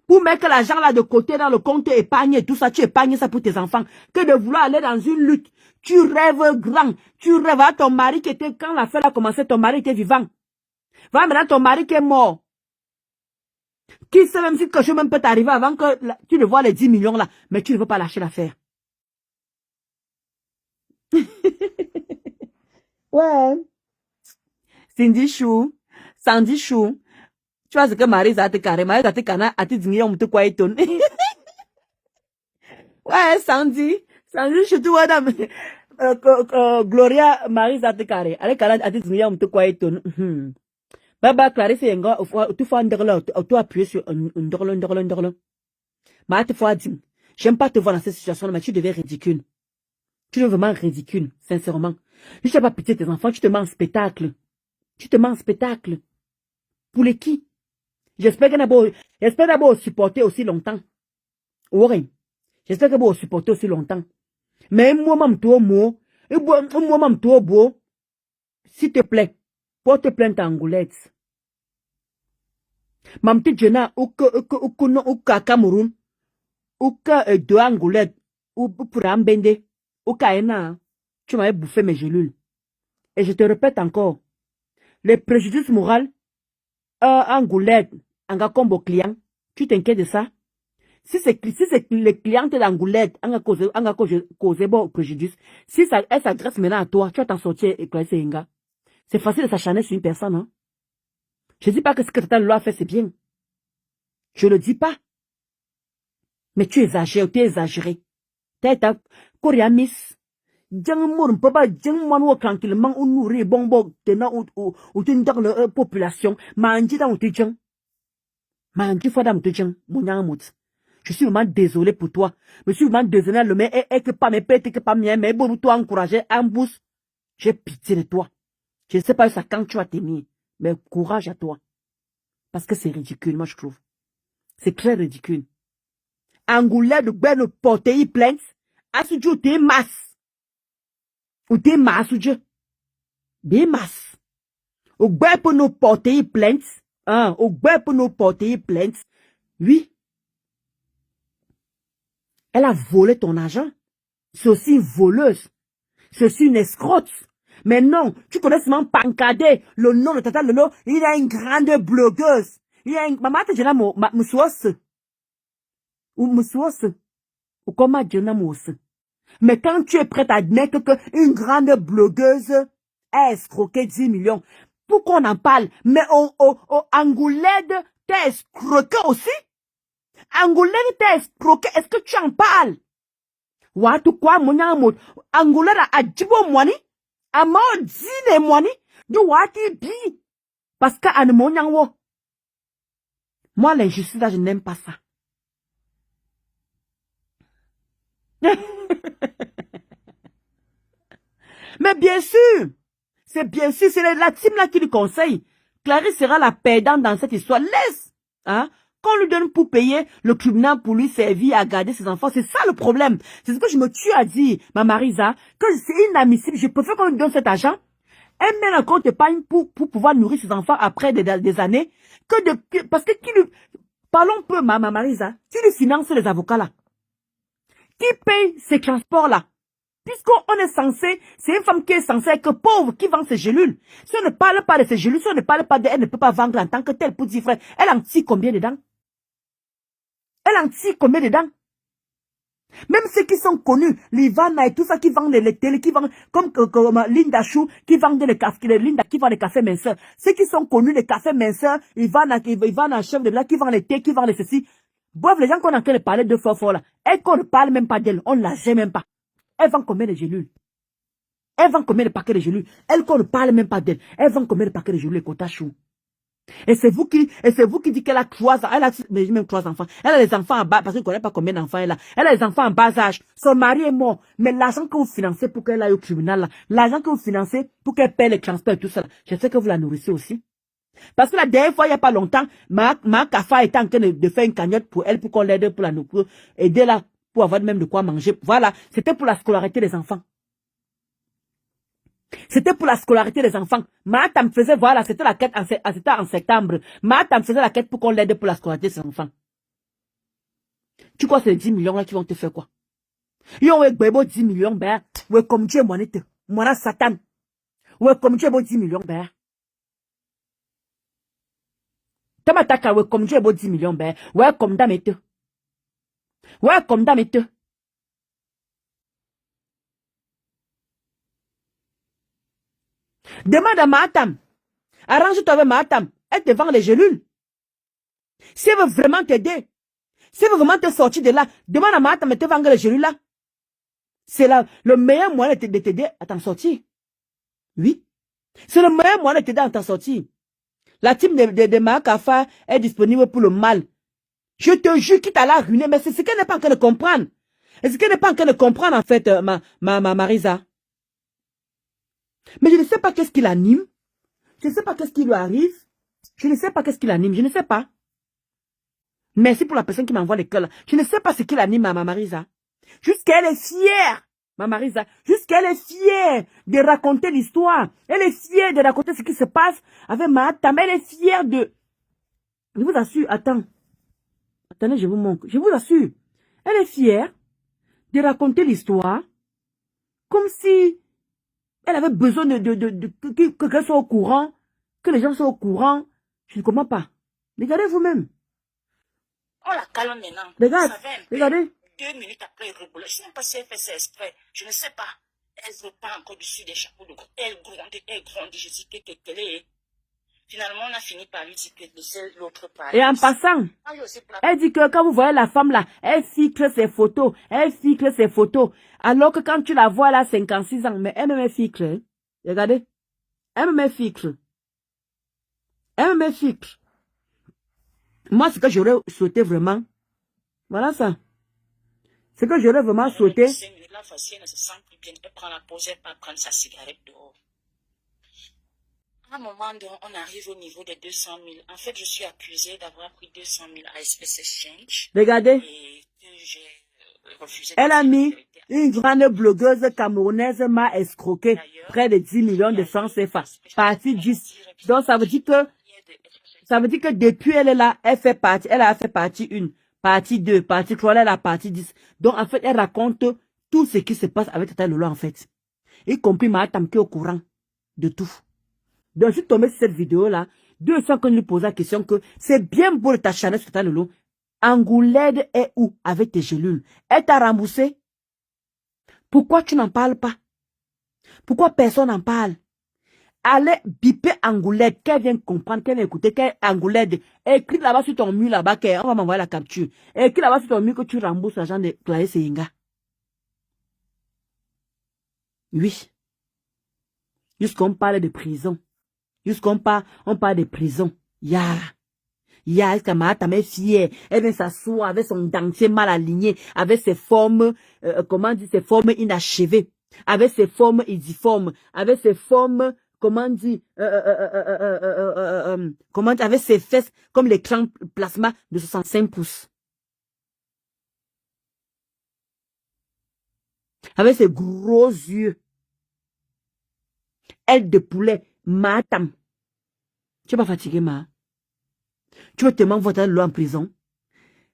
Pour mettre l'argent là de côté dans le compte épargne et tout ça, tu épargnes ça pour tes enfants. Que de vouloir aller dans une lutte. Tu rêves grand. Tu rêves à ton mari qui était, quand l'affaire a commencé, ton mari était vivant. Va maintenant ton mari qui est mort. Qui sait même si quelque chose même peut t'arriver avant que tu ne vois les 10 millions là, mais tu ne veux pas lâcher l'affaire. Ouais. Sandy Chou. Tu vois ce que Marie a te carré. Marie a te carré. A te dit, on te quoi étonne. Ouais, Sandy Chou, tu vois, madame. Gloria, Marie a te carré. Allez, carré, a te dit, on te quoi étonne. Baba, Clarisse Yenga, tu fais un drôle, tu appuies sur un drôle. Mais tu fais dire, j'aime pas te voir dans cette situation, mais tu deviens ridicule. Tu es vraiment ridicule, sincèrement. Je n'ai pas pitié de tes enfants, tu te mets en spectacle. Pour les qui? J'espère d'abord supporter aussi longtemps. Oui. J'espère que vous supporter aussi longtemps. Mais moi, s'il te plaît, porte plainte à Angoulette. Mam petite jeune, ou Cameroun, ou de Angoulette, ou pour Ambende, ou Kaena, tu m'avais bouffé mes gélules. Et je te répète encore, les préjudices moraux, Angoulette, en combo client, tu t'inquiètes de ça? Si c'est les clientes d'Angoulette, on a causé bon préjudice, si ça, elle s'adresse maintenant à toi, tu vas t'en sortir et Clarisse Yenga. C'est facile de s'acharner sur une personne, hein. Je dis pas que ce que Tata Lolo a fait, c'est bien. Je le dis pas. Mais tu es exagéré. T'es ta Koreamis. Djang papa, djang mano tranquillement, ou nourrir bonbon, tenant ou tu dans la population, manji dans ou djang. Manji fois dans djang, mon yamout. Je suis vraiment désolé pour toi. Je suis vraiment désolé, mais que pas mes pètes, que pas mien, mais pour toi encourager, en boost. j'ai pitié de toi. Je ne sais pas ça quand tu vas tenir, mais courage à toi. Parce que c'est ridicule, moi je trouve. C'est très ridicule. Angoulé de ben porter plainte, à ce jour t'es masse. Ou t'es masse ou Dieu. Des masses. Au ben pour nous porter plainte, hein, au ben pour nous porter plainte, oui. Elle a volé ton argent. C'est aussi une voleuse. C'est aussi une escroque. Mais non, tu connais seulement Pancadé, le nom de Tata Lolo, il a une grande blogueuse. Il a une, maman te dit là, ou comment dire mais quand tu es prête à admettre qu'une grande blogueuse a escroqué 10 millions, pourquoi on en parle? Mais Angoulède t'a escroqué aussi? Angoulède t'a escroqué, est-ce que tu en parles? Watu kwa monyamo Angoulède a djibo mwani? A mao dine mwani? Du wati bi? Parce qu'à monyango. Moi, l'injustice là, je n'aime pas ça. Mais bien sûr, c'est la team là qui lui conseille. Clarisse sera la perdante dans cette histoire. Laisse, hein, qu'on lui donne pour payer le tribunal pour lui servir à garder ses enfants. C'est ça le problème. C'est ce que je me tue à dire, ma Marisa, que c'est inadmissible. Je préfère qu'on lui donne cet argent. Elle met un compte épargne pour pouvoir nourrir ses enfants après des années. Parce que parlons peu, ma Marisa, qui lui finance les avocats là? Qui paye ces transports là? Puisqu'on est censé, c'est une femme qui est censée être pauvre, qui vend ses gélules. Si on ne parle pas de ses gélules, si on ne parle pas d'elle, elle ne peut pas vendre en tant que telle pour dire frère. Elle en tire combien dedans? Elle en tire combien dedans? Même ceux qui sont connus, Livana et tout ça, qui vendent les télé, qui vendent, comme Linda Chou, qui vendent les cafés, Linda qui vend les cafés minceurs. Ceux qui sont connus, les cafés minceurs, Ivana, chef de là, qui vend les thés, qui vend les ceci. Bref, les gens qu'on est en train de parler de fort là, et qu'on ne parle même pas d'elle, on ne la gère même pas. Elle vend combien de gélules? Elle vend combien de paquets de gélules? Elle qu'on ne parle même pas d'elle. Elle vend combien de paquets de gélules, les quotas chou? Et c'est vous qui dites qu'elle a 3 ans. Elle a même 3 enfants. Elle a les enfants en bas, parce qu'elle ne connaît pas combien d'enfants elle a. Elle a les enfants en bas âge. Son mari est mort. Mais l'argent que vous financez pour qu'elle aille au tribunal là, l'argent que vous financez pour qu'elle paie les transports et tout ça là, je sais que vous la nourrissez aussi. Parce que la dernière fois, il n'y a pas longtemps, ma Kafa était en train de faire une cagnotte pour elle, pour qu'on l'aide pour la nourrir, aider là, pour avoir même de quoi manger. Voilà, c'était pour la scolarité des enfants. C'était pour la scolarité des enfants. Matam faisait, voilà, c'était la quête c'était en septembre. Matam faisait la quête pour qu'on l'aide pour la scolarité des enfants. Tu crois que c'est les 10 millions là qui vont te faire quoi? Yo, ouais, 10 millions, ben, ouais, comme tu es monette, moi, Satan. Ouais, comme tu es 10 millions, ben. Tamataka, ouais, comme tu es 10 millions, ben, ouais, comme damete. Ouais, comme damete. Demande à Matam. Arrange-toi avec Matam. Elle te vend les gélules. Si elle veut vraiment t'aider, si elle veut vraiment te sortir de là, demande à Matam de te vendre les gélules là. C'est le meilleur moyen de t'aider à t'en sortir. Oui. C'est le meilleur moyen de t'aider à t'en sortir. La team de Makafa est disponible pour le mal. Je te jure qu'il t'a la ruiné, mais c'est ce qu'elle n'est pas en train de comprendre. Et ce qu'elle n'est pas en train de comprendre, en fait, ma Marisa. Mais je ne sais pas qu'est-ce qui l'anime. Je ne sais pas qu'est-ce qui lui arrive. Je ne sais pas qu'est-ce qui l'anime. Je ne sais pas. Merci pour la personne qui m'envoie les cœurs. Je ne sais pas ce qui l'anime, ma Marisa. Jusqu'elle est fière, ma Marisa. Jusqu'elle est fière de raconter l'histoire. Elle est fière de raconter ce qui se passe avec Matam. Elle est fière de... Je vous assure, attendez, je vous montre. Je vous assure. Elle est fière de raconter l'histoire comme si elle avait besoin que qu'elle soit au courant, que les gens soient au courant. Je ne comprends pas. Regardez vous-même. On la calme maintenant. Regardez. 2 minutes après, elle rigole. Je ne sais même pas si elle fait ça exprès. Je ne sais pas. Elle ne veut pas encore dessus des chapeaux de gros. Elle gronde. Je dis qu'elle est. Finalement, on a fini par lui dire que laissez l'autre parler. Et en passant, elle dit que quand vous voyez la femme là, elle fixe ses photos. Alors que quand tu la vois là, 56 ans, mais elle me met fixe. Hein? Regardez. Elle me met fixe. Moi, ce que j'aurais souhaité vraiment, voilà ça. Ce que j'aurais vraiment souhaité. 5 minutes, là, voici, elle ne se sent plus bien. Elle prend la pause, elle part prendre sa cigarette dehors. À un moment donné, on arrive au niveau des 200 000. En fait, je suis accusée d'avoir pris 200 000 à Space Exchange Regardez, et que j'ai refusé de elle a dire la mis vérité. une grande blogueuse camerounaise m'a escroqué D'ailleurs, près de 10 millions il y de a francs eu CFA. parce que j'avais Partie pas 10. dit, et puis Donc ça veut dire que depuis elle est là, elle a fait partie 1, partie 2, partie 3, elle est la partie 10. Donc en fait, elle raconte tout ce qui se passe avec Tata Lolo en fait. Y compris Mahatam qui est au courant de tout. Donc je suis tombé sur cette vidéo-là. 200 quand lui pose la question que c'est bien beau de t'acharner sur Tata Lolo. Angoulède est où avec tes gélules? Elle t'a remboursé? Pourquoi tu n'en parles pas? Pourquoi personne n'en parle? Allez biper Angoulède, qu'elle vienne comprendre, qu'elle vienne écouter, qu'elle Angoulède. Écris là-bas sur ton mur là-bas, on va m'envoyer la capture. Écris là-bas sur ton mur que tu rembourses l'argent de Clarisse Yenga. Oui. Jusqu'on parle de prison. Jusqu'on parle, on parle de prison. Est-ce que Mahata m'est fière? Elle vient s'asseoir avec son dentier mal aligné, avec ses formes, comment dire, ses formes inachevées, avec ses formes idiformes, avec ses formes, comment dire, comment dire, avec ses fesses comme l'écran plasma de 65 pouces. Avec ses gros yeux. Aile de poulet, Mahatam. Tu es pas fatigué, Ma? Tu veux tellement voter l'eau en prison?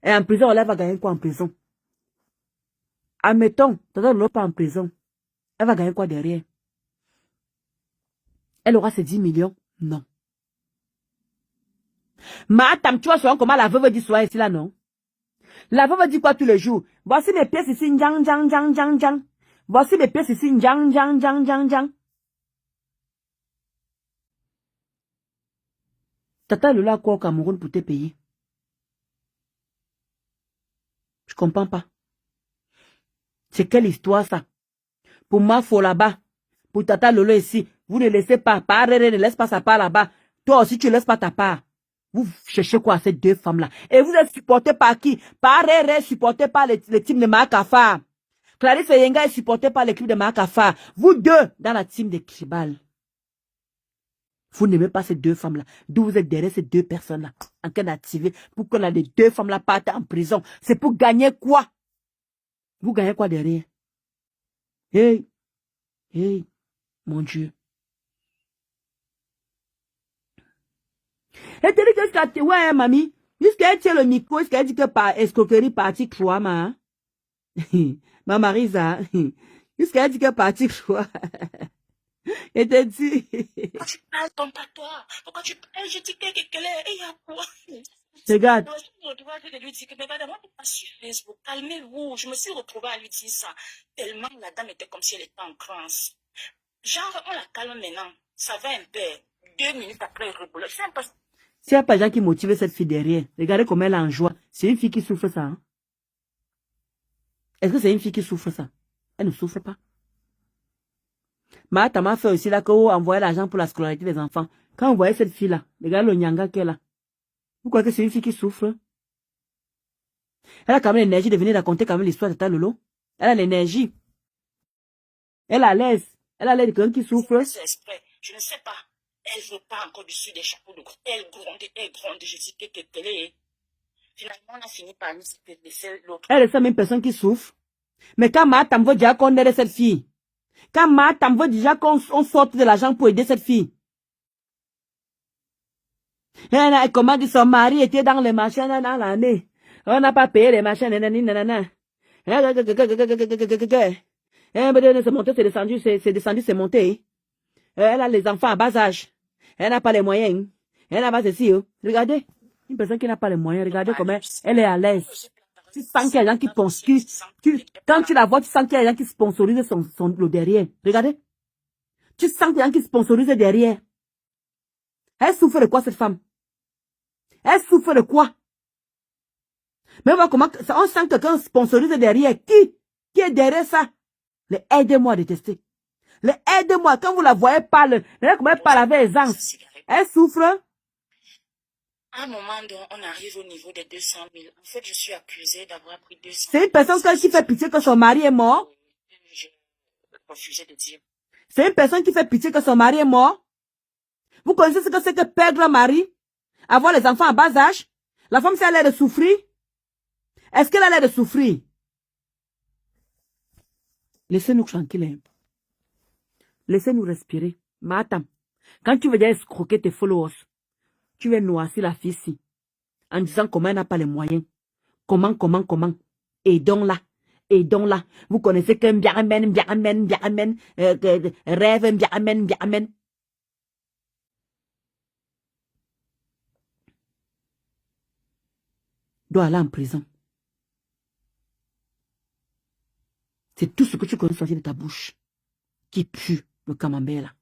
Et en prison, elle va gagner quoi en prison? Admettons, Tata Lolo pas en prison. Elle va gagner quoi derrière? Elle aura ses 10 millions? Non. Mahatam, tu vois souvent comment la veuve dit soir ici là, non? La veuve dit quoi tous les jours? Voici mes pièces ici, njang, njang, njang, njang, njang. Voici mes pièces ici, njang, njang, njang, njang, njang. Tata Lolo a quoi au Cameroun pour te payer? Je comprends pas. C'est quelle histoire ça? Pour moi, faut là-bas. Pour Tata Lolo ici. Vous ne laissez pas. Parere ne laisse pas sa part là-bas. Toi aussi, tu ne laisses pas ta part. Vous cherchez quoi ces deux femmes-là? Et vous êtes supporté par qui? Parere supporté par le team de Makafa. Clarisse Yenga est supporté par l'équipe de Makafa. Vous deux, dans la team de Kibal. Vous n'aimez pas ces deux femmes-là. D'où vous êtes derrière ces deux personnes-là. En train d'activer pour que les deux femmes-là partent en prison. C'est pour gagner quoi? Vous gagnez quoi derrière? Hey, mon Dieu. Et tu dis que ça, ouais, mamie, jusqu'à tient le micro, jusqu'à dit que par escroquerie, partie 3, ma. Ma Marisa, jusqu'à dit que partie 3. Et te dit. Pourquoi tu parles ton patois? Pourquoi tu parles? Je dis qu'elle est, et il y a quoi? Regarde. Je me retrouve à lui dire que, mais madame, on n'est pas sur Facebook, calmez-vous. Je me suis retrouvée à lui dire ça. Tellement la dame était comme si elle était en transe. Genre, on la calme maintenant. Ça va un peu. 2 minutes après, elle reboule. C'est impossible. S'il n'y a pas de gens qui motivent cette fille derrière, regardez comment elle est en joie. C'est une fille qui souffre ça. Hein? Est-ce que c'est une fille qui souffre ça? Elle ne souffre pas. Mahata m'a fait aussi là qu'on envoyait l'argent pour la scolarité des enfants. Quand on voyait cette fille-là, regardez le nyanga qu'elle a. Vous croyez que c'est une fille qui souffre? Elle a quand même l'énergie de venir raconter quand même l'histoire de Tata Lolo. Elle a l'énergie. Elle a l'aise. Elle a l'air de quelqu'un qui souffre. Je ne sais pas. Elle ne veut pas encore dessus des chapeaux de gros. Elle gronde. Je dis qu'elle est. Finalement, on a fini par nous laisser l'autre. Elle est la même personne qui souffre. Mais quand Mahatam veut déjà qu'on aide cette fille. Quand Mahatam veut déjà qu'on sorte de l'argent pour aider cette fille. Comment dit son mari était dans les machins dans l'année. On n'a pas payé les machins. C'est monté, c'est descendu, c'est monté. Elle a les enfants à bas âge. Elle n'a pas les moyens. Elle n'a pas ceci. Regardez. Une personne qui n'a pas les moyens, regardez comment elle est à l'aise. Tu sens qu'il y a des gens qui pensent quand tu la vois, tu sens qu'il y a des gens qui sponsorisent le derrière. Regardez. Tu sens qu'il y a des gens qui sponsorisent derrière. Elle souffre de quoi, cette femme? Elle souffre de quoi? Mais on sent que quelqu'un sponsorise derrière. Qui est derrière ça? Aidez-moi à détester. Aidez-moi. Quand vous la voyez parler, regardez comment elle parle avec aisance. Elle souffre. À un moment donné, on arrive au niveau des 200 000. En fait, je suis accusée d'avoir pris 200 000. C'est une personne qui fait pitié que son mari est mort. J'ai refusé de dire. C'est une personne qui fait pitié que son mari est mort. Vous connaissez ce que c'est que perdre un mari? Avoir les enfants à bas âge? La femme, si elle a l'air de souffrir? Est-ce qu'elle a l'air de souffrir? Laissez-nous tranquilles. Hein. Laissez-nous respirer. Mais attends, quand tu veux déjà escroquer tes followers, tu vas noircir la fille ici, en disant comment elle n'a pas les moyens. Comment? Aidons-la. Aidons-la. Vous connaissez qu'un biamen, rêve, biamen. Doit aller en prison. C'est tout ce que tu connais sortir de ta bouche qui pue le camembert là.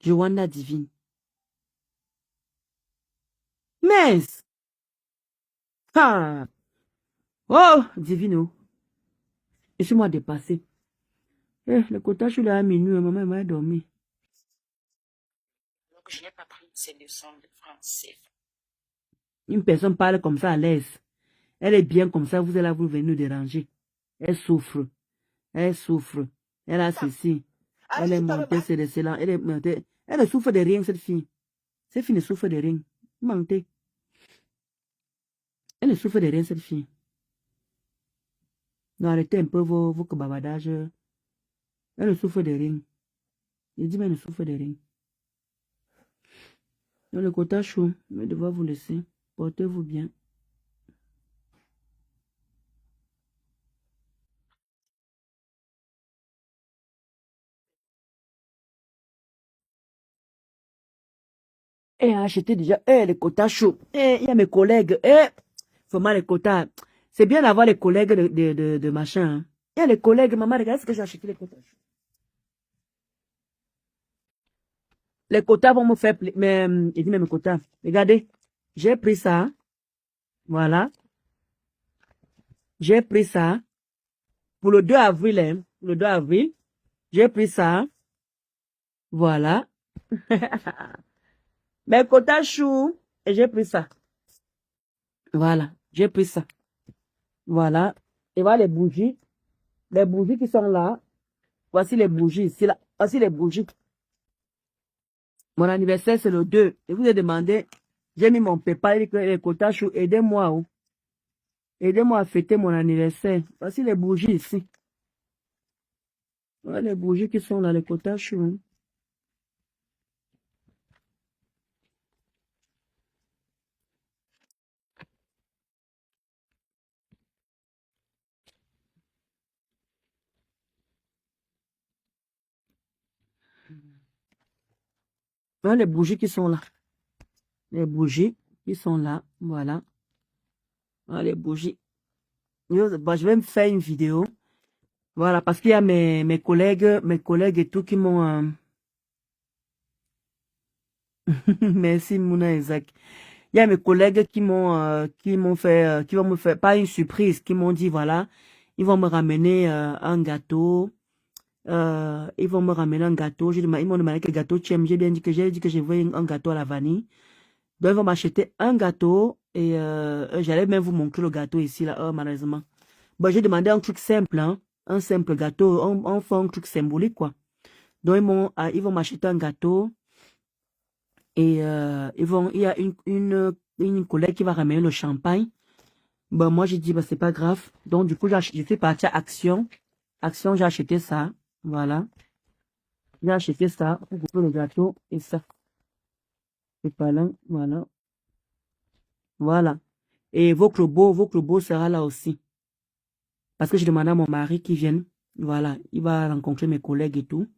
Johanna divine. Mince! Ah! Oh, divino. Laissez-moi dépasser. Le quota, je suis là à minuit, maman m'a dormi. Donc, je n'ai pas pris ces leçons de français. Une personne parle comme ça à l'aise. Elle est bien comme ça, vous êtes là, vous venez nous déranger. Elle souffre. Elle souffre. Elle a ceci. Elle est montée, c'est excellent. Elle est montée. Elle ne souffre de rien, cette fille. Cette fille ne souffre de rien. Mentez. Elle ne souffre de rien, cette fille. Non, arrêtez un peu vos bavadages. Elle ne souffre de rien. Je dis, mais elle ne souffre de rien. Dans le quota chaud, je vais devoir vous laisser. Portez-vous bien. Et acheté déjà, les quotas chauds. Il y a mes collègues. Vraiment les quotas. C'est bien d'avoir les collègues de machin. Hein. Il y a les collègues, maman, regarde ce que j'ai acheté les quotas chauds. Les quotas vont me faire plaisir. Mais, il dit, mais mes quotas. Regardez, j'ai pris ça. Voilà. J'ai pris ça. Pour le 2 avril, hein. Pour le 2 avril. J'ai pris ça. Voilà. Mes quotas chauds. Et j'ai pris ça. Voilà. J'ai pris ça. Voilà. Et voilà les bougies. Les bougies qui sont là. Voici les bougies ici. Là. Voici les bougies. Mon anniversaire, c'est le 2. Je vous ai demandé. J'ai mis mon PayPal et les quotas chauds. Aidez-moi. Oh. Aidez-moi à fêter mon anniversaire. Voici les bougies ici. Voilà les bougies qui sont là, les quotas chauds. Hein. Voilà les bougies qui sont là. Les bougies qui sont là. Voilà. Voilà les bougies. Je vais me faire une vidéo. Voilà, parce qu'il y a mes collègues et tout qui m'ont... Merci Mouna Isaac. Il y a mes collègues qui m'ont fait, qui vont me faire, pas une surprise, qui m'ont dit, voilà, ils vont me ramener un gâteau. Ils vont me ramener un gâteau. Ils m'ont demandé quel gâteau tu aimes. J'ai dit que je veux un gâteau à la vanille. Donc, ils vont m'acheter un gâteau et j'allais même vous montrer le gâteau ici, là, malheureusement. Bon, j'ai demandé un truc simple, hein, un simple gâteau. On fait un truc symbolique, quoi. Donc, ils vont m'acheter un gâteau et il y a une collègue qui va ramener le champagne. Bon, moi, j'ai dit, bah, c'est pas grave. Donc, du coup, je suis partie à Action. Action, j'ai acheté ça. Voilà. J'ai acheté ça pour couper le gâteau et ça. C'est pas là. Voilà. Voilà. Et vos clobo sera là aussi. Parce que j'ai demandé à mon mari qu'il vienne. Voilà. Il va rencontrer mes collègues et tout.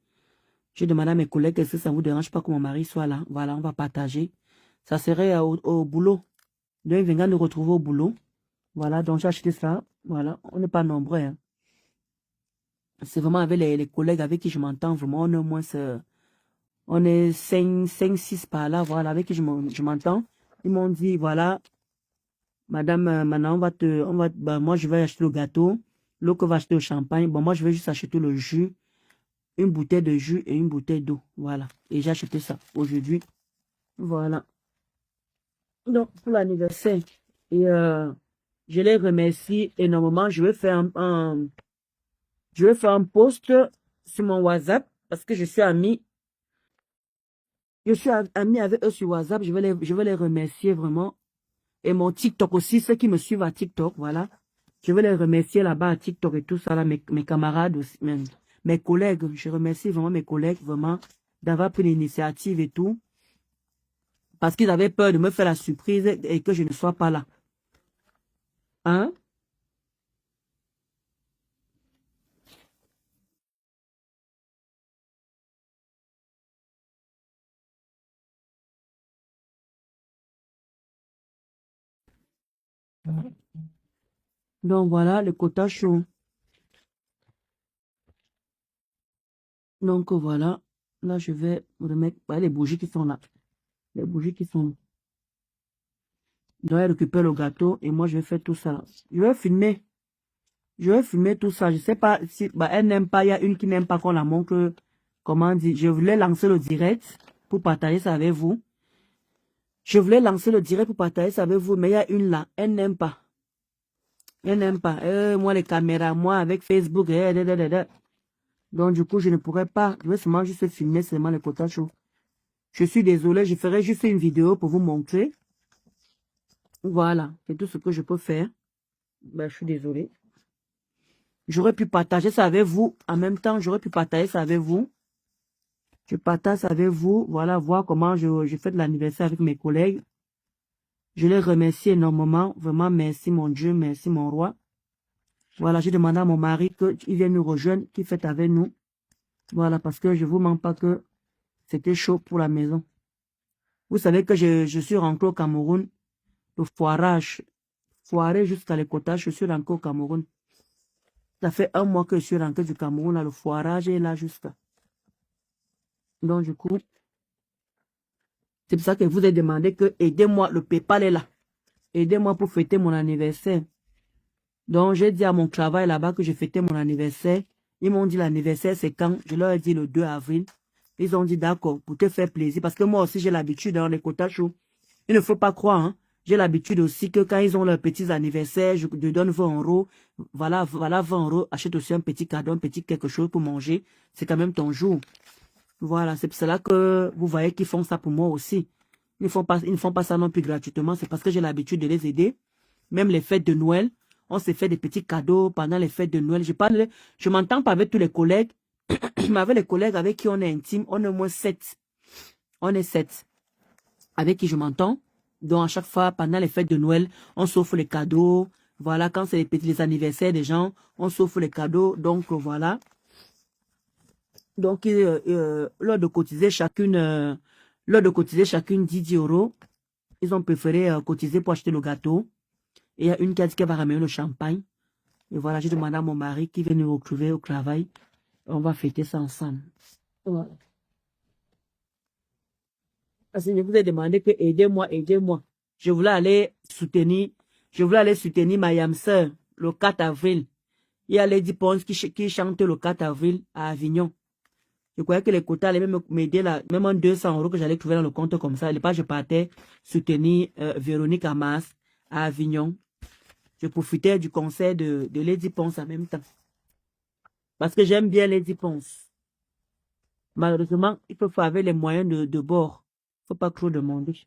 J'ai demandé à mes collègues, est-ce que ça ne vous dérange pas que mon mari soit là? Voilà, on va partager. Ça serait au boulot. Donc, il viendra nous retrouver au boulot. Voilà, donc j'ai acheté ça. Voilà, on n'est pas nombreux. Hein. C'est vraiment avec les collègues avec qui je m'entends. Vraiment, on est au moins... On est 5, 6 par là, voilà, avec qui je m'entends. Ils m'ont dit, voilà, madame, maintenant, moi, je vais acheter le gâteau. L'autre va acheter le champagne. Bon, moi, je vais juste acheter le jus. Une bouteille de jus et une bouteille d'eau. Voilà. Et j'ai acheté ça aujourd'hui. Voilà. Donc, pour l'anniversaire. Et je les remercie énormément. Je vais faire un post sur mon WhatsApp parce que je suis amie Je suis amie avec eux sur WhatsApp. Je vais les remercier vraiment. Et mon TikTok aussi, ceux qui me suivent à TikTok, voilà. Je veux les remercier là-bas à TikTok et tout ça, là, mes camarades aussi, mes collègues. Je remercie vraiment mes collègues, vraiment, d'avoir pris l'initiative et tout. Parce qu'ils avaient peur de me faire la surprise et que je ne sois pas là. Hein? Donc voilà, le quota chaud. Donc voilà. Là, je vais remettre les bougies qui sont là. Les bougies qui sont là. Je dois récupérer le gâteau et moi, je vais faire tout ça. Je vais filmer. Je vais filmer tout ça. Je sais pas si elle n'aime pas. Il y a une qui n'aime pas qu'on la montre. Comment dire? Je voulais lancer le direct pour partager ça avec vous. Je voulais lancer le direct pour partager ça avec vous, mais il y a une là. Elle n'aime pas. Elle n'aime pas. Moi, les caméras, moi, avec Facebook. Donc, du coup, je ne pourrais pas. Je vais seulement juste filmer seulement les quotas chauds. Je suis désolée, je ferai juste une vidéo pour vous montrer. Voilà, c'est tout ce que je peux faire. Ben, je suis désolée. J'aurais pu partager ça avec vous. En même temps, j'aurais pu partager ça avec vous. Je partage ça avec vous. Voilà, voir comment je fais de l'anniversaire avec mes collègues. Je les remercie énormément. Vraiment, merci mon Dieu, merci mon roi. Voilà, j'ai demandé à mon mari qu'il vienne nous rejoindre, qu'il fête avec nous. Voilà, parce que je ne vous mens pas que c'était chaud pour la maison. Vous savez que je suis rentré au Cameroun. Le foirage, foiré jusqu'à l'écotage, je suis rentré au Cameroun. Ça fait 1 mois que je suis rentré du Cameroun, là, le foirage est là jusqu'à. Donc, du coup, c'est pour ça que je vous ai demandé que aidez-moi, le PayPal est là. Aidez-moi pour fêter mon anniversaire. Donc, j'ai dit à mon travail là-bas que je fêtais mon anniversaire. Ils m'ont dit l'anniversaire, c'est quand? Je leur ai dit le 2 avril. Ils ont dit d'accord, pour te faire plaisir. Parce que moi aussi, j'ai l'habitude dans les quotas chauds. Il ne faut pas croire, hein. J'ai l'habitude aussi que quand ils ont leurs petits anniversaires, je donne 20 €. Voilà, 20 €. Achète aussi un petit cadeau, un petit quelque chose pour manger. C'est quand même ton jour. Voilà, c'est pour cela que vous voyez qu'ils font ça pour moi aussi. Ils ne font pas ça non plus gratuitement. C'est parce que j'ai l'habitude de les aider. Même les fêtes de Noël, on s'est fait des petits cadeaux pendant les fêtes de Noël. Je m'entends pas avec tous les collègues, mais avec les collègues avec qui on est intime, on est au moins 7. On est 7 avec qui je m'entends. Donc, à chaque fois, pendant les fêtes de Noël, on s'offre les cadeaux. Voilà, quand c'est les anniversaires des gens, on s'offre les cadeaux. Donc, voilà. Donc, lors de cotiser chacune 10 €, ils ont préféré cotiser pour acheter le gâteau. Et il y a une qui a dit qu'elle va ramener le champagne. Et voilà, j'ai demandé à mon mari qui vient nous retrouver au travail. On va fêter ça ensemble. Voilà. Parce que je vous ai demandé que aidez-moi, aidez-moi. Je voulais aller soutenir ma yam sœur le 4 avril. Il y a Lady Pons qui chante le 4 avril à Avignon. Je croyais que les quotas allaient même m'aider là, même en 200 € que j'allais trouver dans le compte comme ça. Et pas, je partais soutenir Véronique Amas à Avignon. Je profitais du concert de Lady Pons en même temps. Parce que j'aime bien Lady Pons. Malheureusement, il faut faire avec les moyens de bord. Il ne faut pas trop demander.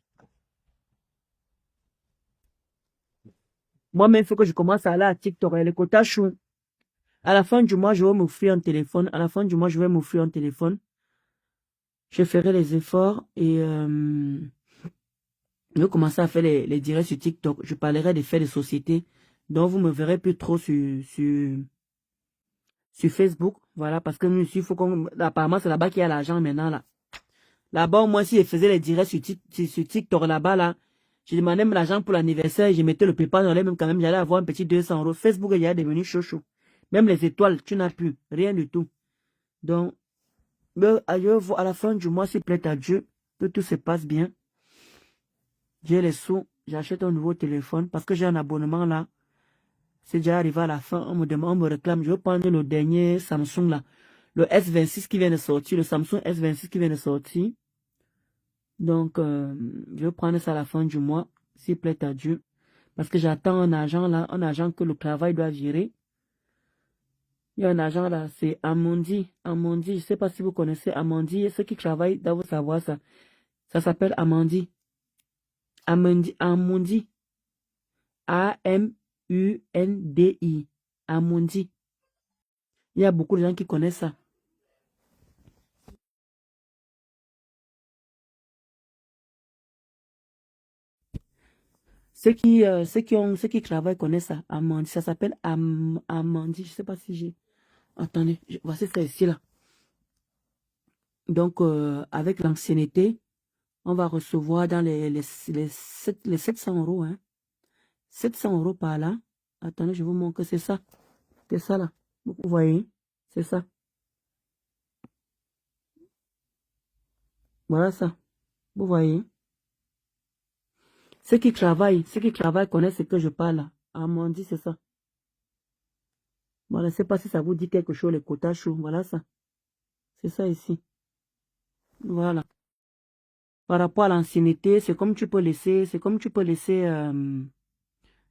Moi-même, il faut que je commence à aller à TikTok et les quotas chou. À la fin du mois, je vais m'offrir un téléphone. À la fin du mois, je vais m'offrir un téléphone. Je ferai les efforts et je vais commencer à faire les directs sur TikTok. Je parlerai des faits de société. Donc, vous me verrez plus trop sur Facebook. Voilà, parce que il faut qu'on... Apparemment, c'est là-bas qu'il y a l'argent maintenant, là. Là-bas, moi, si je faisais les directs sur TikTok, là-bas, là, je demandais même l'argent pour l'anniversaire, je mettais le PayPal dans les mêmes quand même, j'allais avoir un petit 200 €. Facebook, il y a devenu chaud. Même les étoiles, tu n'as plus. Rien du tout. Donc, à la fin du mois, s'il plaît à Dieu, que tout se passe bien. J'ai les sous, j'achète un nouveau téléphone parce que j'ai un abonnement là. C'est déjà arrivé à la fin, on me réclame. Je veux prendre le dernier Samsung là. Le S26 qui vient de sortir, le Samsung S26 qui vient de sortir. Donc, je vais prendre ça à la fin du mois, s'il plaît à Dieu. Parce que j'attends un agent là, un agent que le travail doit gérer. Il y a un agent là, c'est Amondi. Amondi, je ne sais pas si vous connaissez Amondi. Ceux qui travaillent doivent savoir ça. Ça s'appelle Amandi. Amundi. A-M-U-N-D-I. Amundi. Il y a beaucoup de gens qui connaissent ça. Ceux qui travaillent connaissent ça. Amandi. Ça s'appelle Amandi. Je ne sais pas si j'ai... Attendez, voici ça ici là. Donc, avec l'ancienneté, on va recevoir dans les 700 euros. Hein. 700 euros par là. Attendez, je vous montre que c'est ça. C'est ça là. Vous voyez? C'est ça. Voilà ça. Vous voyez? Ceux qui travaillent connaissent ce que je parle là. Amandi, c'est ça. Voilà, je ne sais pas si ça vous dit quelque chose, les quotas chauds. Voilà ça. C'est ça ici. Voilà. Par rapport à l'ancienneté, c'est comme tu peux laisser,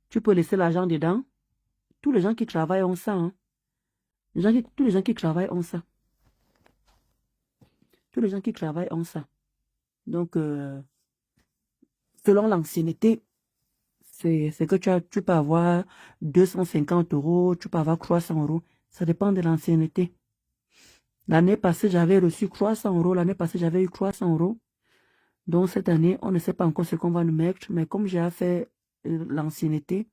tu peux laisser l'argent dedans. Tous les gens qui travaillent ont ça. Hein. Tous les gens qui travaillent ont ça. Tous les gens qui travaillent ont ça. Donc, selon l'ancienneté, c'est que tu peux avoir 250 euros, tu peux avoir 300 euros. Ça dépend de l'ancienneté. L'année passée, j'avais reçu 300 euros. L'année passée, j'avais eu 300 euros. Donc, cette année, on ne sait pas encore ce qu'on va nous mettre. Mais comme j'ai fait l'ancienneté,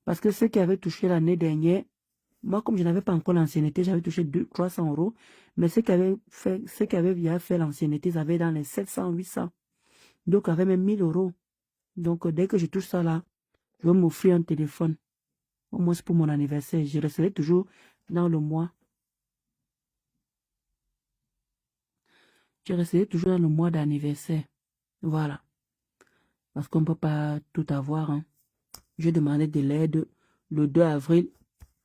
parce que ceux qui avaient touché l'année dernière, moi, comme je n'avais pas encore l'ancienneté, j'avais touché 300 euros. Mais ceux qui avaient bien fait l'ancienneté, ils avaient dans les 700, 800. Donc, avec même 1000 euros. Donc, dès que je touche ça là, je vais m'offrir un téléphone. Au moins, c'est pour mon anniversaire. Je resterai toujours dans le mois. Je resterai toujours dans le mois d'anniversaire. Voilà. Parce qu'on ne peut pas tout avoir. Hein. Je demandais de l'aide. Le 2 avril,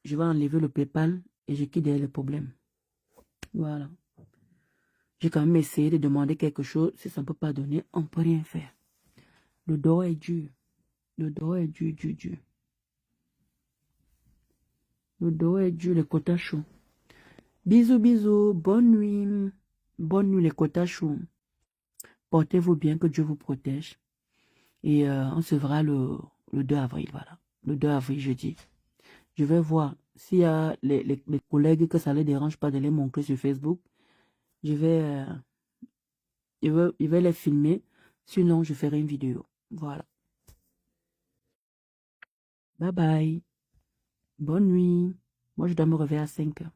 je vais enlever le PayPal et je quitte les problèmes. Voilà. J'ai quand même essayé de demander quelque chose. Si ça ne peut pas donner, on ne peut rien faire. Le dos est dur. Le dos est dur, dur, dur. Le dos est dur, les quotas chauds. Bisous, bisous. Bonne nuit. Bonne nuit, les quotas chauds. Portez-vous bien, que Dieu vous protège. Et on se verra le 2 avril, voilà. Le 2 avril, jeudi. Je vais voir s'il y a les collègues que ça ne les dérange pas de les montrer sur Facebook. Je vais les filmer. Sinon, je ferai une vidéo. Voilà. Bye bye. Bonne nuit. Moi, je dois me réveiller à 5 heures.